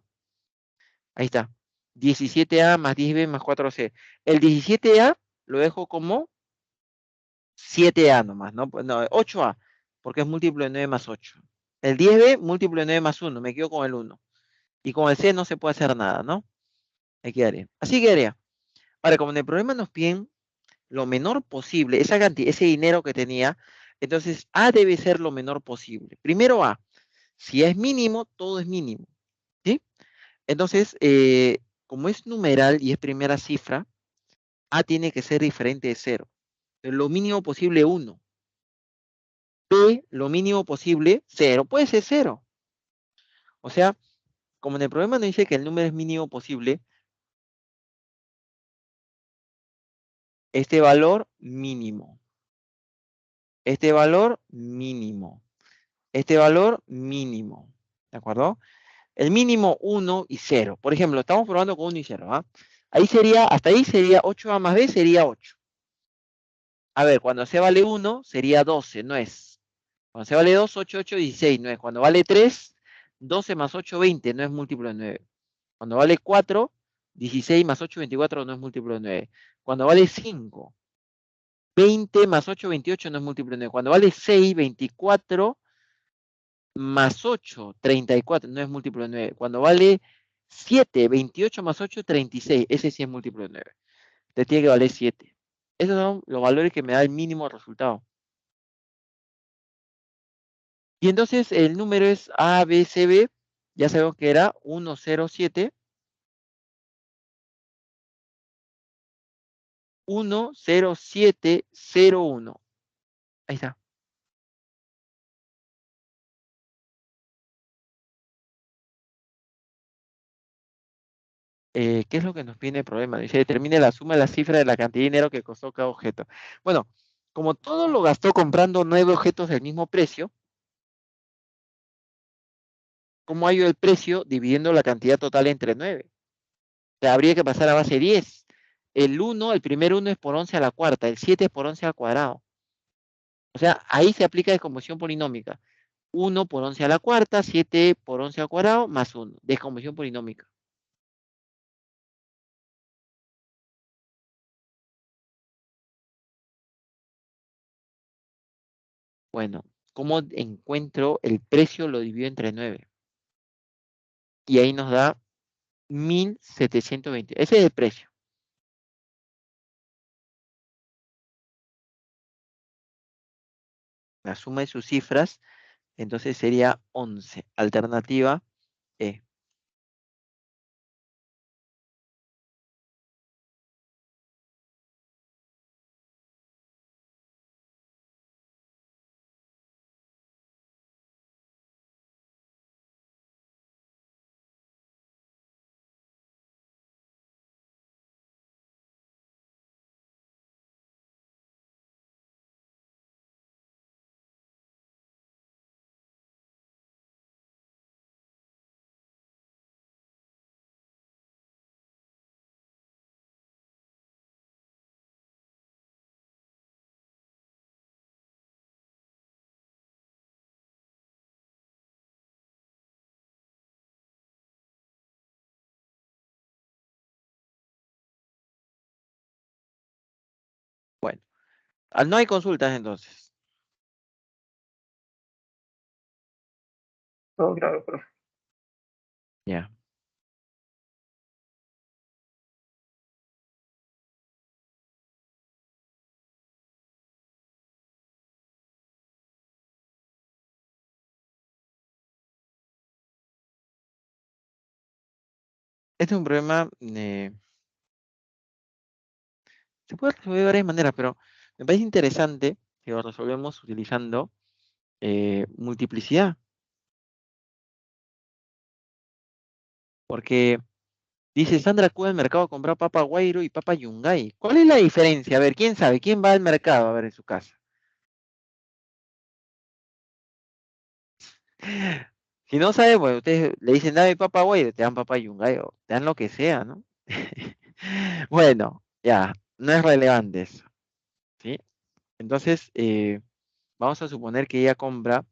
S1: Ahí está. 17A más 10B más 4C. El 17A lo dejo como 7A nomás, ¿no? No, 8A, porque es múltiplo de 9 más 8. El 10B, múltiplo de 9 más 1, me quedo con el 1. Y con el C no se puede hacer nada, ¿no? Ahí quedaría. Así quedaría. Ahora, como en el problema nos piden lo menor posible, esa cantidad, ese dinero que tenía, entonces A debe ser lo menor posible. Primero A. Si es mínimo, todo es mínimo. ¿Sí? Entonces, como es numeral y es primera cifra, A tiene que ser diferente de 0. Lo mínimo posible 1. B, lo mínimo posible 0. Puede ser 0. O sea, como en el problema nos dice que el número es mínimo posible, este valor mínimo, este valor mínimo, este valor mínimo. ¿De acuerdo? El mínimo 1 y 0. Por ejemplo, estamos probando con 1 y 0. ¿Ah? Ahí sería, hasta ahí sería 8A más B sería 8. A ver, cuando C vale 1 sería 12, no es. Cuando C vale 2, 8, 8, 16, no es. Cuando vale 3, 12 más 8, 20, no es múltiplo de 9. Cuando vale 4, 16 más 8, 24, no es múltiplo de 9. Cuando vale 5, 20 más 8, 28, no es múltiplo de 9. Cuando vale 6, 24 más 8, 34, no es múltiplo de 9. Cuando vale 7, 28 más 8, 36, ese sí es múltiplo de 9. Te tiene que valer 7. Esos son los valores que me da el mínimo resultado. Y entonces el número es ABCB, ya sabemos que era 107, 10701. Ahí está. ¿Qué es lo que nos viene el problema? Dice, determine la suma de la cifra de la cantidad de dinero que costó cada objeto. Bueno, como todo lo gastó comprando 9 objetos del mismo precio, ¿cómo hallo el precio dividiendo la cantidad total entre 9? O sea, habría que pasar a base 10. El primer 1 es por 11 a la cuarta, el 7 es por 11 al cuadrado. O sea, ahí se aplica descomposición polinómica. 1 por 11 a la cuarta, 7 por 11 al cuadrado, más 1. Descomposición polinómica. Bueno, ¿cómo encuentro el precio? Lo divido entre 9. Y ahí nos da 1720. Ese es el precio. La suma de sus cifras, entonces sería 11. Alternativa E. Bueno, no hay consultas entonces.
S2: Todo claro, profe.
S1: Ya. Este es un problema, se puede resolver de varias maneras, pero me parece interesante que lo resolvemos utilizando multiplicidad. Porque dice Sandra Cuba al mercado a comprar papa guairo y papa yungay. ¿Cuál es la diferencia? A ver, ¿quién sabe? ¿Quién va al mercado a ver en su casa? Si no sabe, pues ustedes le dicen, dame papa guairo, te dan papa yungay o te dan lo que sea, ¿no? Bueno, ya, no es relevante eso, ¿sí? Entonces, vamos a suponer que ella compra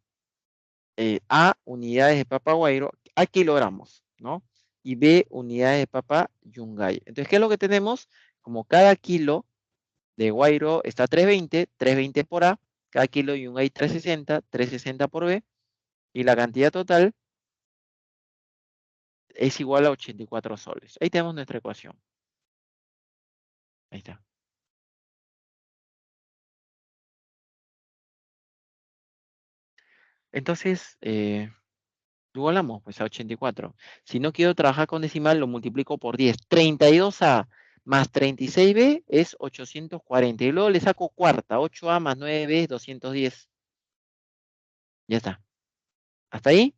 S1: A unidades de papa guairo a kilogramos, ¿no? Y B unidades de papa yungay. Entonces, ¿qué es lo que tenemos? Como cada kilo de guairo está 320 por A, cada kilo de yungay 360 por B, y la cantidad total es igual a 84 soles. Ahí tenemos nuestra ecuación. Ahí está. Entonces, igualamos pues a 84. Si no quiero trabajar con decimal, lo multiplico por 10. 32A más 36B es 840. Y luego le saco cuarta. 8A más 9B es 210. Ya está. ¿Hasta ahí?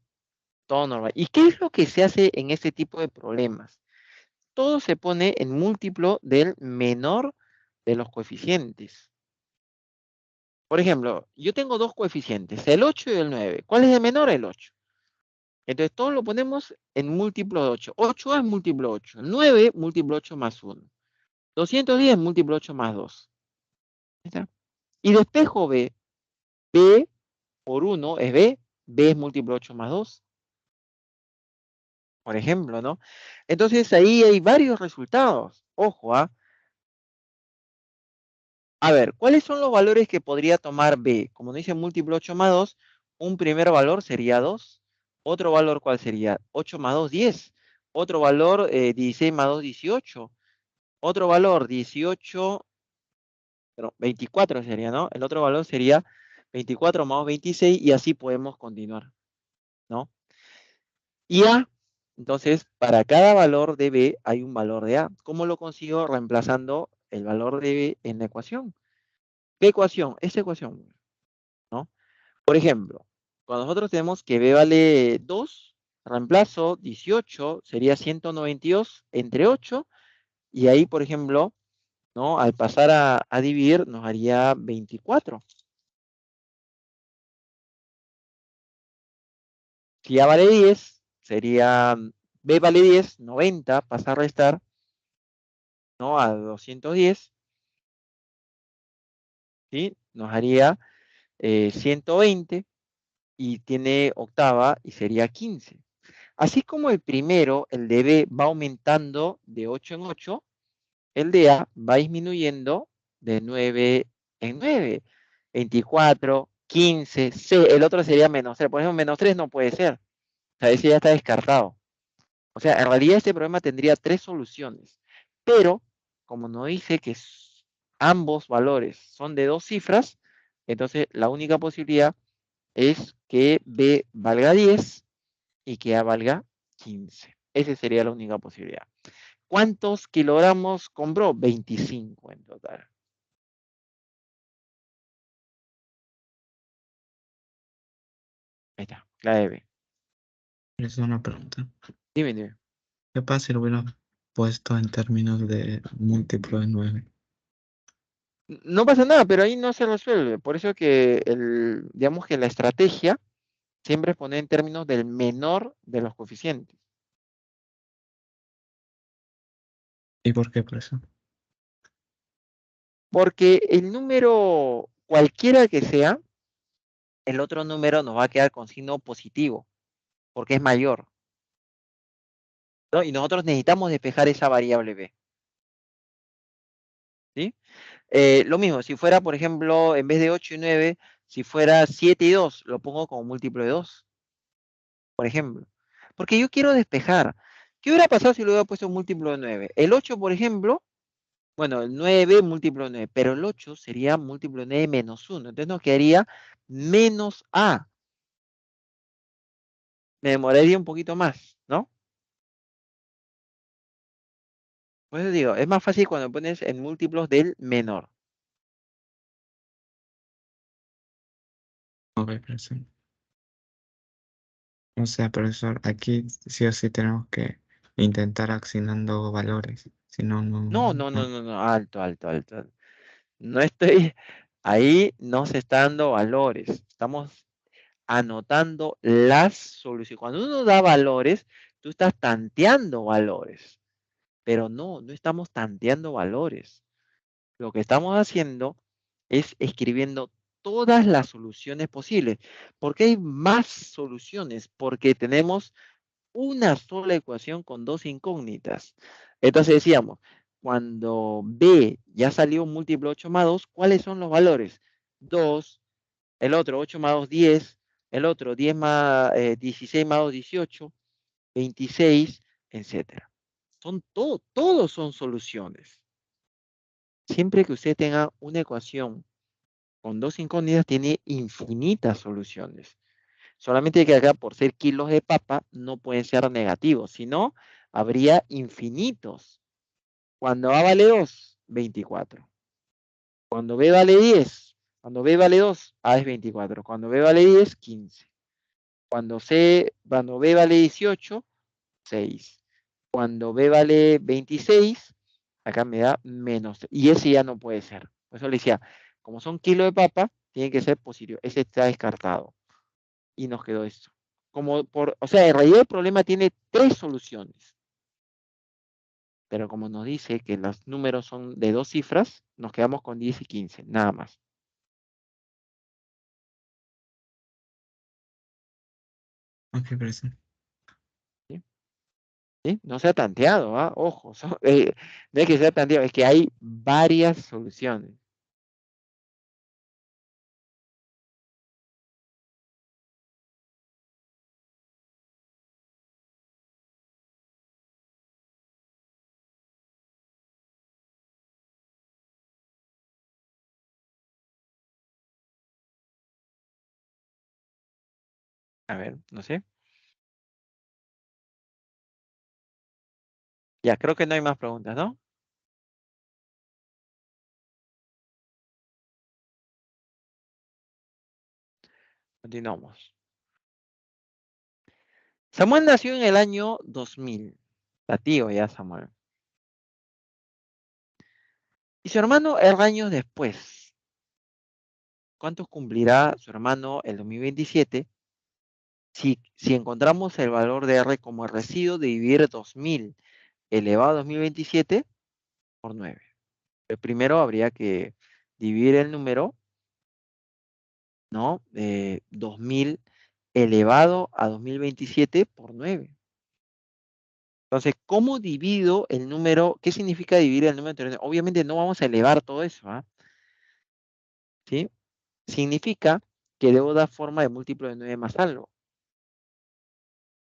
S1: Todo normal. ¿Y qué es lo que se hace en este tipo de problemas? Todo se pone en múltiplo del menor de los coeficientes. Por ejemplo, yo tengo dos coeficientes, el 8 y el 9. ¿Cuál es el menor? El 8. Entonces, todo lo ponemos en múltiplo de 8. 8A es múltiplo de 8. 9 múltiplo de 8 más 1. 210 múltiplo de 8 más 2. ¿Ahí está? Y despejo B. B por 1 es B. B es múltiplo de 8 más 2. Por ejemplo, ¿no? Entonces, ahí hay varios resultados. Ojo, ¿ah? A ver, ¿cuáles son los valores que podría tomar B? Como no dice múltiplo 8 más 2, un primer valor sería 2. Otro valor, ¿cuál sería? 8 más 2, 10. Otro valor, 16 más 2, 18. Otro valor, 18, pero 24 sería, ¿no? El otro valor sería 24 más 26 y así podemos continuar, ¿no? Y A, entonces, para cada valor de B hay un valor de A. ¿Cómo lo consigo? Reemplazando el valor de B en la ecuación. ¿Qué ecuación? Esta ecuación, ¿no? Por ejemplo, cuando nosotros tenemos que B vale 2, reemplazo 18, sería 192 entre 8, y ahí, por ejemplo, ¿no? Al pasar a dividir nos haría 24. Si A vale 10, sería B vale 10, 90, pasa a restar, ¿no? A 210, ¿sí? Nos haría 120 y tiene octava y sería 15. Así como el primero, el de B, va aumentando de 8 en 8, el de A va disminuyendo de 9 en 9. 24, 15, C, el otro sería menos 3. Por ejemplo, menos 3 no puede ser. O sea, ese ya está descartado. O sea, en realidad este problema tendría tres soluciones. Pero, como no dice que ambos valores son de dos cifras, entonces la única posibilidad es que B valga 10 y que A valga 15. Esa sería la única posibilidad. ¿Cuántos kilogramos compró? 25 en total. Ahí está, clave B.
S3: Es una pregunta.
S1: Dime, dime.
S3: ¿Qué pasa si lo hubiera puesto en términos de múltiplo de 9?
S1: No pasa nada, pero ahí no se resuelve. Por eso que digamos que la estrategia siempre es poner en términos del menor de los coeficientes.
S3: ¿Y por qué por eso?
S1: Porque el número, cualquiera que sea, el otro número nos va a quedar con signo positivo, porque es mayor, ¿no? Y nosotros necesitamos despejar esa variable B. ¿Sí? Lo mismo, si fuera, por ejemplo, en vez de 8 y 9, si fuera 7 y 2, lo pongo como múltiplo de 2, por ejemplo. Porque yo quiero despejar. ¿Qué hubiera pasado si lo hubiera puesto múltiplo de 9? El 8, por ejemplo, bueno, el 9 múltiplo de 9, pero el 8 sería múltiplo de 9 menos 1. Entonces nos quedaría menos A. Me demoraría un poquito más, ¿no? Por eso digo, es más fácil cuando pones en múltiplos del menor.
S3: Ok, profesor. O sea, profesor, aquí sí o sí tenemos que intentar accionando valores. Si no,
S1: No, no, no, no, no, alto, alto, alto, alto. No estoy, ahí no se está dando valores. Estamos anotando las soluciones. Cuando uno da valores, tú estás tanteando valores. Pero no, no estamos tanteando valores. Lo que estamos haciendo es escribiendo todas las soluciones posibles. ¿Por qué hay más soluciones? Porque tenemos una sola ecuación con dos incógnitas. Entonces decíamos, cuando B ya salió un múltiplo 8 más 2, ¿cuáles son los valores? 2, el otro 8 más 2, 10, el otro 10 más 16 más 2, 18, 26, etcétera. Son todos son soluciones. Siempre que usted tenga una ecuación con dos incógnitas, tiene infinitas soluciones. Solamente que acá, por ser kilos de papa, no pueden ser negativos, sino habría infinitos. Cuando A vale 2, 24. Cuando B vale 10, cuando B vale 2, A es 24. Cuando B vale 10, 15. Cuando B vale 18, 6. Cuando B vale 26, acá me da menos. Y ese ya no puede ser. Por eso le decía, como son kilos de papa, tiene que ser positivo. Ese está descartado. Y nos quedó esto. O sea, en realidad el problema tiene tres soluciones. Pero como nos dice que los números son de dos cifras, nos quedamos con 10 y 15, nada más.
S3: ok, profesor.
S1: ¿Sí? ¿Sí? No se ha tanteado, ¿ah? Ojo, no es que sea tanteado, es que hay varias soluciones. A ver, no sé. Ya, creo que no hay más preguntas, ¿no? Continuamos. Samuel nació en el año 2000. Tío ya, Samuel. Y su hermano el año después. ¿Cuántos cumplirá su hermano el 2027? Si encontramos el valor de R como el residuo de dividir 2000 elevado a 2027 por 9. Primero habría que dividir el número, ¿no? 2000 elevado a 2027 por 9. Entonces, ¿cómo divido el número? ¿Qué significa dividir el número entre 9? Obviamente no vamos a elevar todo eso, ¿ah? ¿Sí? Significa que debo dar forma de múltiplo de 9 más algo.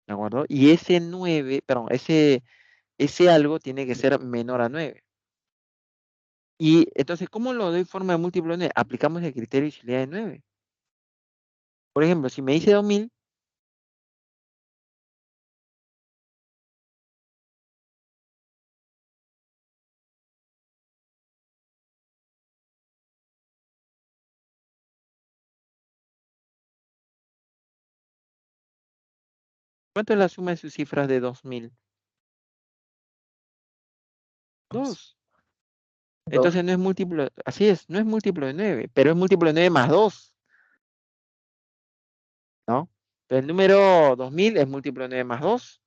S1: ¿De acuerdo? Y ese 9, perdón, ese algo tiene que ser menor a 9. Y entonces, ¿cómo lo doy forma de múltiplo de 9? Aplicamos el criterio de utilidad de 9. Por ejemplo, si me dice 2000, ¿cuánto es la suma de sus cifras de 2000? 2.
S2: Dos.
S1: Entonces no es múltiplo, así es, no es múltiplo de 9, pero es múltiplo de 9 más 2, ¿no? Pero el número 2000 es múltiplo de 9 más 2,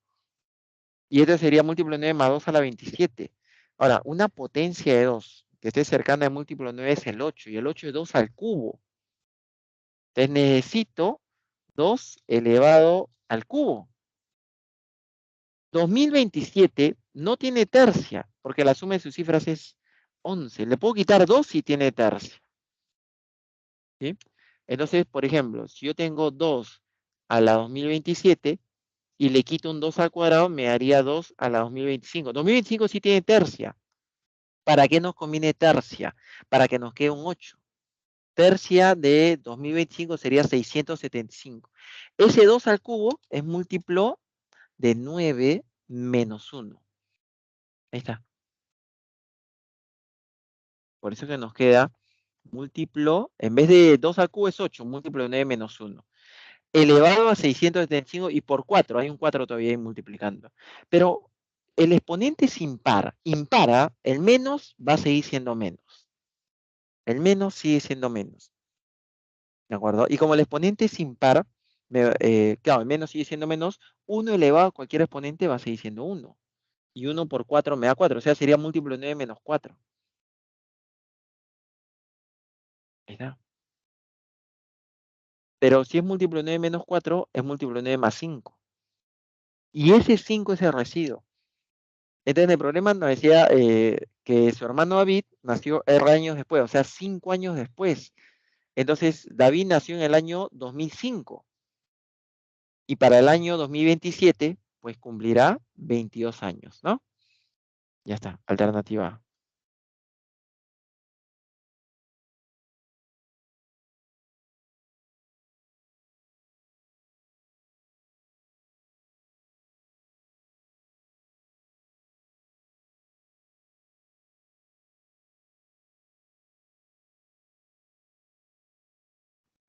S1: y este sería múltiplo de 9 más 2 a la 27. Ahora, una potencia de 2 que esté cercana al múltiplo de 9 es el 8, y el 8 es 2 al cubo. Entonces necesito 2 elevado al cubo. 2027 no tiene tercia, porque la suma de sus cifras es 11. Le puedo quitar 2 si tiene tercia. ¿Sí? Entonces, por ejemplo, si yo tengo 2 a la 2027 y le quito un 2 al cuadrado, me daría 2 a la 2025. 2025 sí tiene tercia. ¿Para qué nos conviene tercia? Para que nos quede un 8. Tercia de 2025 sería 675. Ese 2 al cubo es múltiplo de 9 menos 1. Ahí está. Por eso que nos queda múltiplo, en vez de 2 al cubo es 8, múltiplo de 9 menos 1. Elevado a 675 y por 4, hay un 4 todavía ahí multiplicando. Pero el exponente es impar. Impara, el menos va a seguir siendo menos. El menos sigue siendo menos. ¿De acuerdo? Y como el exponente es impar, claro, el menos sigue siendo menos, 1 elevado a cualquier exponente va a seguir siendo 1. Y 1 por 4 me da 4, o sea, sería múltiplo de 9 menos 4. Ahí está. Pero si es múltiplo de 9 menos 4, es múltiplo de 9 más 5. Y ese 5 es el residuo. Entonces, el problema nos decía que su hermano David nació R años después, o sea, 5 años después. Entonces, David nació en el año 2005. Y para el año 2027, pues cumplirá 22 años, ¿no? Ya está, alternativa A.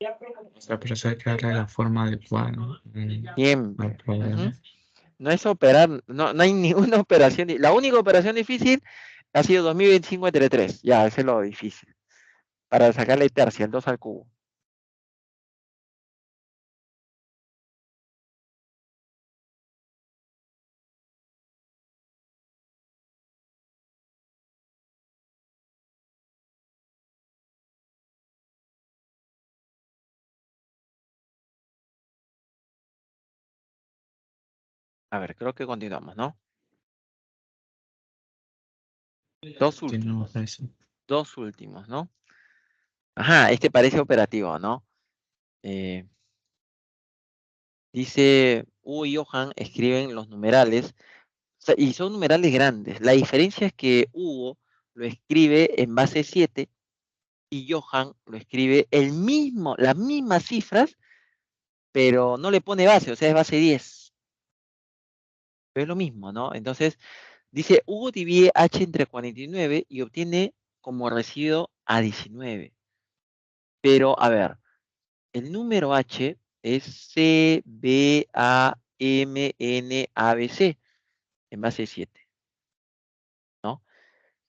S3: O sea, pero eso hay que darle la forma adecuada, ¿no?
S1: Siempre.
S3: Al problema.
S1: No es operar, no hay ninguna operación. La única operación difícil ha sido 2025 entre 3. Ya, ese es lo difícil. Para sacarle tercia, el 2 al cubo. A ver, creo que continuamos, ¿no? Dos
S3: Sí, no,
S1: últimos.
S3: parece.
S1: Dos últimos, ¿no? Ajá, este parece operativo, ¿no? Eh, dice, Hugo y Johan escriben los numerales, y son numerales grandes. La diferencia es que Hugo lo escribe en base 7 y Johan lo escribe las mismas cifras, pero no le pone base, o sea, es base 10. Pero es lo mismo, ¿no? Entonces, dice, Hugo divide h entre 49 y obtiene como residuo a 19. Pero, a ver, el número h es C, B, A, M, N, A, B, C, en base 7, ¿no?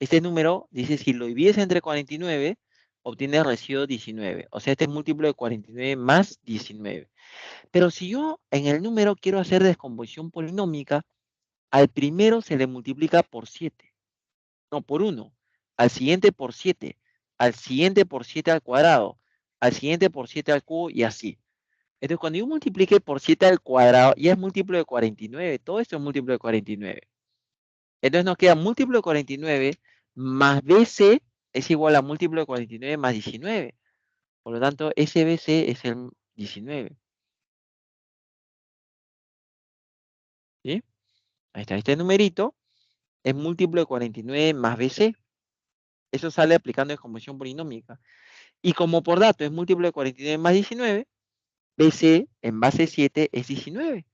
S1: Este número, dice, si lo divides entre 49, obtienes residuo 19. O sea, este es múltiplo de 49 más 19. Pero si yo en el número quiero hacer descomposición polinómica, al primero se le multiplica por 7. No, por 1. Al siguiente por 7. Al siguiente por 7 al cuadrado. Al siguiente por 7 al cubo y así. Entonces, cuando yo multiplique por 7 al cuadrado, ya es múltiplo de 49. Todo esto es múltiplo de 49. Entonces nos queda múltiplo de 49 más BC es igual a múltiplo de 49 más 19. Por lo tanto, SBC es el 19. ¿Sí? Ahí está. Este numerito es múltiplo de 49 más BC. Eso sale aplicando descomposición polinómica. Y como por dato es múltiplo de 49 más 19, BC en base 7 es 19.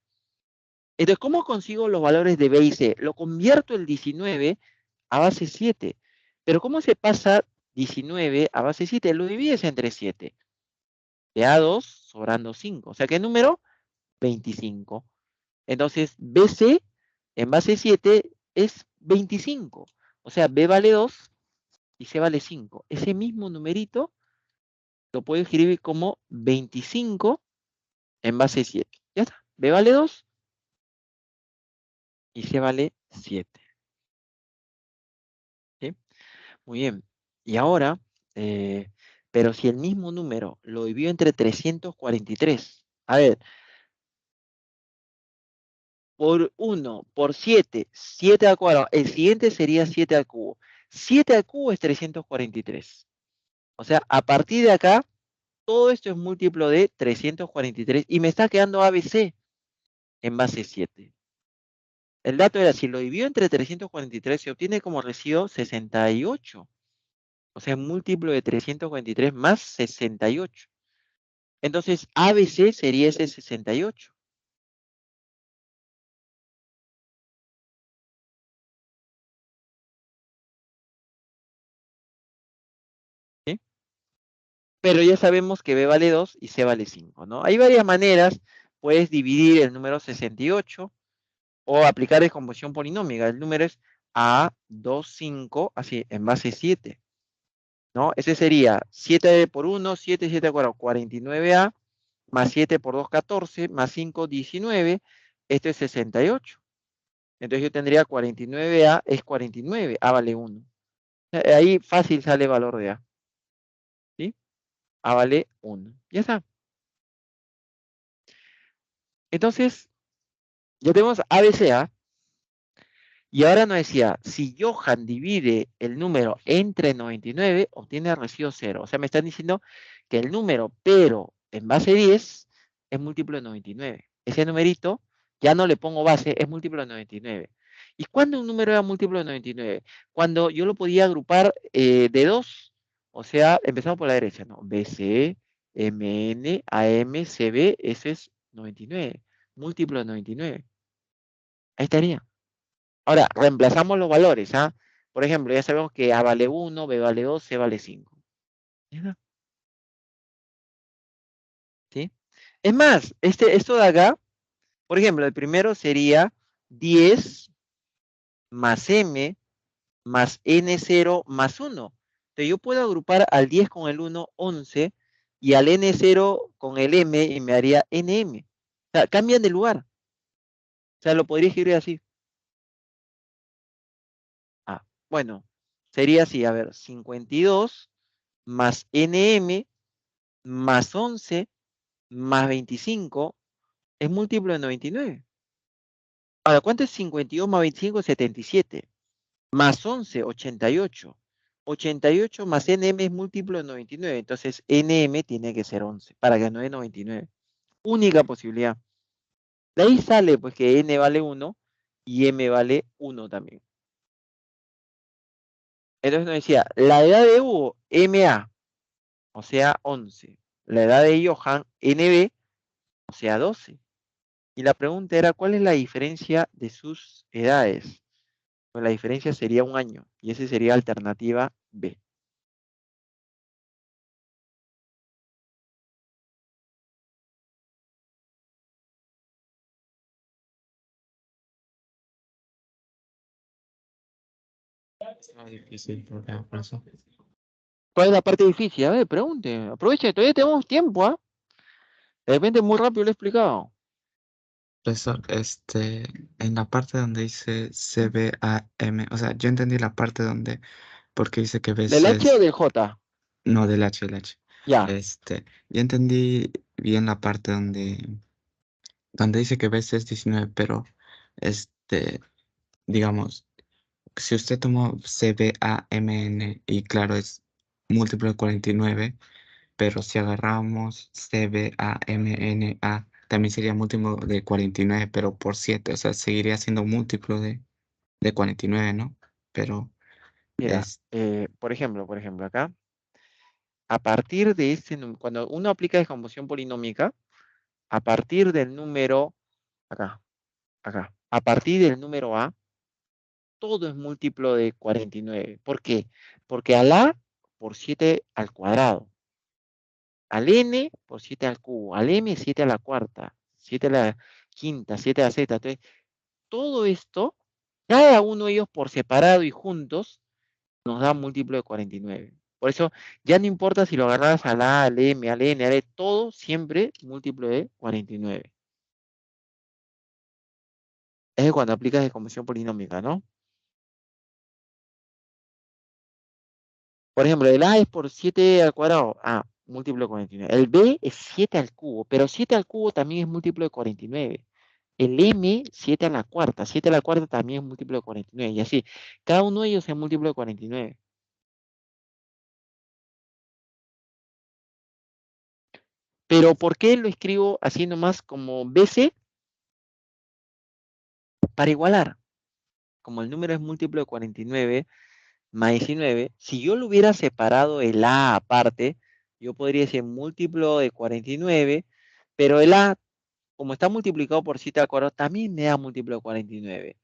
S1: Entonces, ¿cómo consigo los valores de B y C? Lo convierto el 19 a base 7. Pero ¿cómo se pasa 19 a base 7? Lo divides entre 7. Te da 2, sobrando 5. O sea, ¿qué número? 25. Entonces, BC en base 7 es 25. O sea, B vale 2 y C vale 5. Ese mismo numerito lo puedo escribir como 25 en base 7. Ya está. B vale 2 y C vale 7. ¿Sí? Muy bien. Y ahora, pero si el mismo número lo divido entre 343. A ver, por 1, por 7, 7 al cuadrado. El siguiente sería 7 al cubo. 7 al cubo es 343. O sea, a partir de acá, todo esto es múltiplo de 343 y me está quedando ABC en base 7. El dato era, si lo divido entre 343, se obtiene como residuo 68. O sea, múltiplo de 343 más 68. Entonces, ABC sería ese 68. ¿Sí? Pero ya sabemos que B vale 2 y C vale 5, ¿no? Hay varias maneras. Puedes dividir el número 68 o aplicar descomposición polinómica. El número es A25, así, en base 7, ¿no? Ese sería 7 por 1, 7, 7 por 4, 49A, más 7 por 2, 14, más 5, 19. Esto es 68. Entonces yo tendría 49A es 49, A vale 1. Ahí fácil sale el valor de A. ¿Sí? A vale 1. Ya está. Entonces, ya tenemos ABCA. Y ahora nos decía, si Johan divide el número entre 99, obtiene el residuo 0. O sea, me están diciendo que el número, pero en base 10, es múltiplo de 99. Ese numerito, ya no le pongo base, es múltiplo de 99. ¿Y cuándo un número era múltiplo de 99? Cuando yo lo podía agrupar de 2. O sea, empezamos por la derecha, ¿no? BC, MN, AM, CB, ese es 99. Múltiplo de 99. Ahí estaría. Ahora, reemplazamos los valores, ¿ah? Por ejemplo, ya sabemos que A vale 1, B vale 2, C vale 5. ¿Sí? Es más, esto de acá, por ejemplo, el primero sería 10 más M más N0 más 1. Entonces yo puedo agrupar al 10 con el 1, 11, y al N0 con el M y me haría NM. O sea, cambian de lugar. O sea, lo podría escribir así. Ah, bueno, sería así, a ver, 52 más NM más 11 más 25 es múltiplo de 99. Ahora, ¿cuánto es 52 más 25? 77. Más 11, 88. 88 más NM es múltiplo de 99. Entonces, NM tiene que ser 11 para que no dé 99. Única posibilidad. De ahí sale pues que N vale 1 y M vale 1 también. Entonces nos decía, la edad de Hugo, MA, o sea 11. La edad de Johan, NB, o sea 12. Y la pregunta era, ¿cuál es la diferencia de sus edades? Pues la diferencia sería 1 año, y esa sería alternativa B.
S3: Está difícil porque por eso.
S1: ¿Cuál es la parte difícil? A ver, pregunte. Aproveche, todavía tenemos tiempo, ¿ah? De repente muy rápido lo he explicado.
S3: Profesor, en la parte donde dice CBAM, o sea, yo entendí la parte donde, porque dice que
S1: ¿Del H o
S3: veces,
S1: del J?
S3: no del H, el H.
S1: Ya.
S3: Yo entendí bien la parte donde dice que veces 19, pero, este, digamos, si usted tomó CBAMN y claro, es múltiplo de 49, pero si agarramos CBAMNA, también sería múltiplo de 49, pero por 7, o sea, seguiría siendo múltiplo de 49, ¿no? Pero
S1: Mira,
S3: es,
S1: por ejemplo, acá, a partir de cuando uno aplica descomposición polinómica, a partir del número, acá, a partir del número A, todo es múltiplo de 49. ¿Por qué? Porque al A por 7 al cuadrado, al N por 7 al cubo, al M 7 a la cuarta, 7 a la quinta, 7 a la sexta. Entonces, todo esto, cada uno de ellos por separado y juntos, nos da múltiplo de 49. Por eso, ya no importa si lo agarras al A, al M, al N, al E, todo siempre múltiplo de 49. Es cuando aplicas descomposición polinómica, ¿no? Por ejemplo, el A es por 7 al cuadrado. Ah, múltiplo de 49. El B es 7 al cubo, pero 7 al cubo también es múltiplo de 49. El m, 7 a la cuarta. 7 a la cuarta también es múltiplo de 49. Y así, cada uno de ellos es múltiplo de 49. Pero ¿por qué lo escribo así nomás como BC? Para igualar. Como el número es múltiplo de 49 más 19, si yo lo hubiera separado el A aparte, yo podría decir múltiplo de 49, pero el A, como está multiplicado por 7 al cuadrado, también me da múltiplo de 49.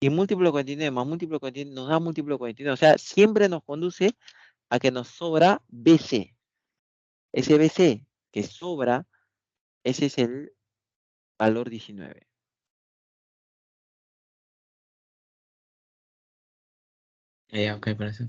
S1: Y múltiplo de 49 más múltiplo de 49 nos da múltiplo de 49. O sea, siempre nos conduce a que nos sobra BC. Ese BC que sobra, ese es el valor 19.
S3: Ok, por eso.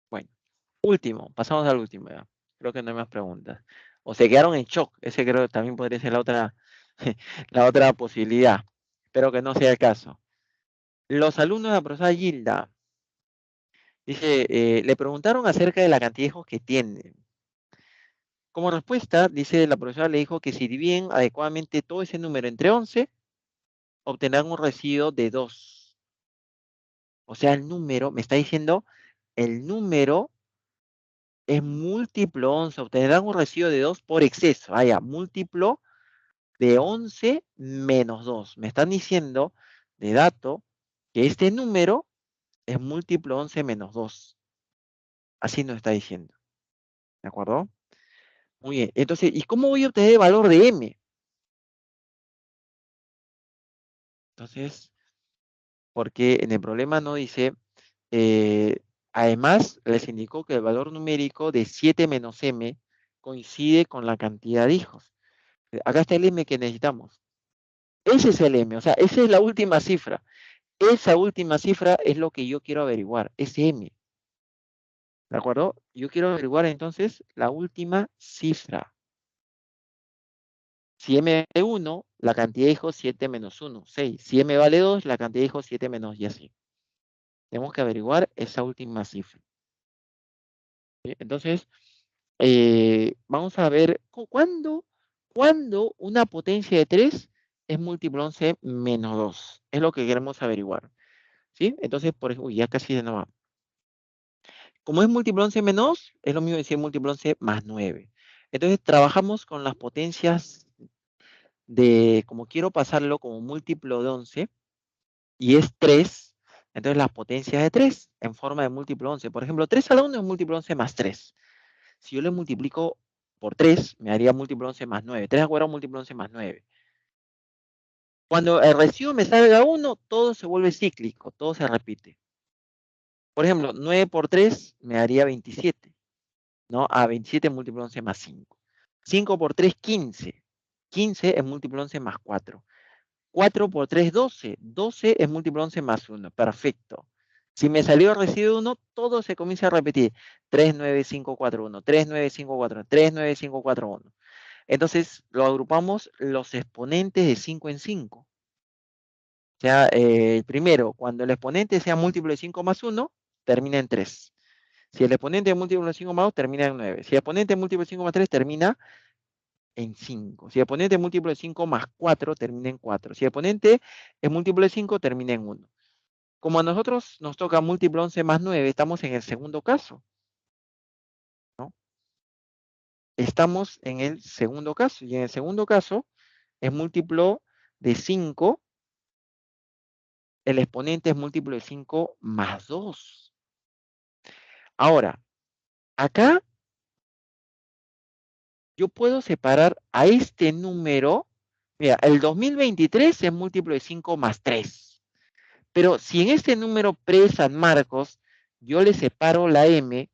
S1: Bueno, último, pasamos al último ya. Creo que no hay más preguntas. O se quedaron en shock. Ese creo que también podría ser la otra, la otra posibilidad. Espero que no sea el caso. Los alumnos de la profesora Gilda, dice, le preguntaron acerca de la cantidad de hijos que tiene. Como respuesta, dice la profesora le dijo que si dividen adecuadamente todo ese número entre 11, obtendrán un residuo de 2. O sea, el número, me está diciendo, el número es múltiplo 11, obtendrán un residuo de 2 por exceso. Vaya, múltiplo de 11 menos 2. Me están diciendo de dato que este número es múltiplo 11 menos 2. Así nos está diciendo. ¿De acuerdo? Muy bien. Entonces, ¿y cómo voy a obtener el valor de m? Entonces, porque en el problema no dice, además les indicó que el valor numérico de 7 menos m coincide con la cantidad de hijos. Acá está el m que necesitamos. Ese es el m, o sea, esa es la última cifra. Esa última cifra es lo que yo quiero averiguar, es m. ¿De acuerdo? Yo quiero averiguar entonces la última cifra. Si m vale 1, la cantidad de hijos 7 menos 1, 6. Si m vale 2, la cantidad de hijos 7 menos y así. Tenemos que averiguar esa última cifra. ¿Sí? Entonces, vamos a ver cuándo una potencia de 3 es múltiplo 11 menos 2. Es lo que queremos averiguar. ¿Sí? Entonces, por ejemplo, ya casi de nuevo. Como es múltiplo 11 menos 2, es lo mismo decir múltiplo 11 más 9. Entonces, trabajamos con las potencias de, como quiero pasarlo como múltiplo de 11, y es 3, entonces las potencias de 3 en forma de múltiplo 11. Por ejemplo, 3 a la 1 es múltiplo 11 más 3. Si yo le multiplico por 3, me haría múltiplo 11 más 9. 3 a cuadrado múltiplo 11 más 9. Cuando el residuo me salga 1, todo se vuelve cíclico, todo se repite. Por ejemplo, 9 por 3 me daría 27. ¿No? A 27 múltiplo 11 más 5. 5 por 3, 15. 15 es múltiplo 11 más 4. 4 por 3, 12. 12 es múltiplo 11 más 1. Perfecto. Si me salió el residuo 1, todo se comienza a repetir. 3, 9, 5, 4, 1. 3, 9, 5, 4, 3, 9, 5, 4, 1. Entonces, lo agrupamos los exponentes de 5 en 5. O sea, primero, cuando el exponente sea múltiplo de 5 más 1, termina en 3. Si el exponente es múltiplo de 5 más 2, termina en 9. Si el exponente es múltiplo de 5 más 3, termina en 5. Si el exponente es múltiplo de 5 más 4, termina en 4. Si el exponente es múltiplo de 5, termina en 1. Como a nosotros nos toca múltiplo 11 más 9, estamos en el segundo caso, ¿no? Estamos en el segundo caso. Y en el segundo caso es múltiplo de 5. El exponente es múltiplo de 5 más 2. Ahora, acá yo puedo separar a este número. Mira, el 2023 es múltiplo de 5 más 3. Pero si en este número pre-San Marcos yo le separo la m,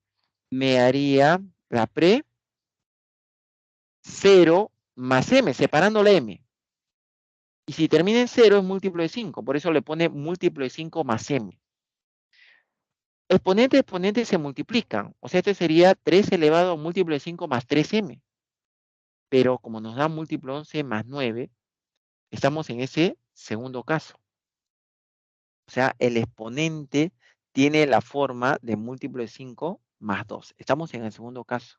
S1: me haría la pre 0 más m, separando la m. Y si termina en 0 es múltiplo de 5, por eso le pone múltiplo de 5 más m. exponente y exponente se multiplican. O sea, este sería 3 elevado a múltiplo de 5 más 3m. Pero como nos da múltiplo 11 más 9, estamos en ese segundo caso. O sea, el exponente tiene la forma de múltiplo de 5 más 2. Estamos en el segundo caso.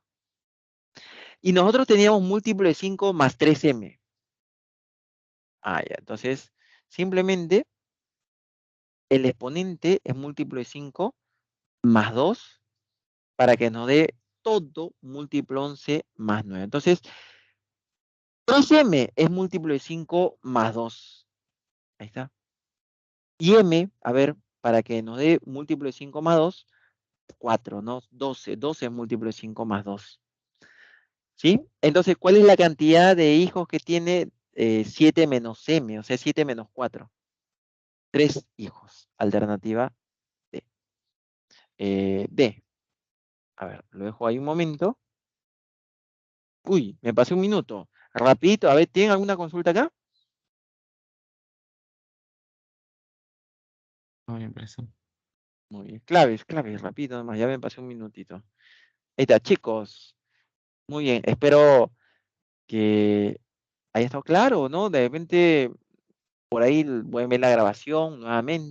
S1: Y nosotros teníamos múltiplo de 5 más 3m. Ah, ya. Entonces, simplemente el exponente es múltiplo de 5 más 2 para que nos dé todo múltiplo 11 más 9. Entonces, 3m es múltiplo de 5 más 2. Ahí está. Y m, a ver, para que nos dé múltiplo de 5 más 2, 4, ¿no? 12. 12 es múltiplo de 5 más 2. ¿Sí? Entonces, ¿cuál es la cantidad de hijos que tiene 7 menos m? O sea, 7 menos 4. 3 hijos. Alternativa D. D. A ver, lo dejo ahí un momento. Uy, me pasé un minuto. Rapidito, a ver, ¿tienen alguna consulta acá?
S3: No, mi impresión.
S1: Muy bien. Claves, rapidito nomás, ya me pasé un minutito. Ahí está, chicos. Muy bien, espero que haya estado claro, ¿no? De repente, por ahí pueden ver la grabación nuevamente.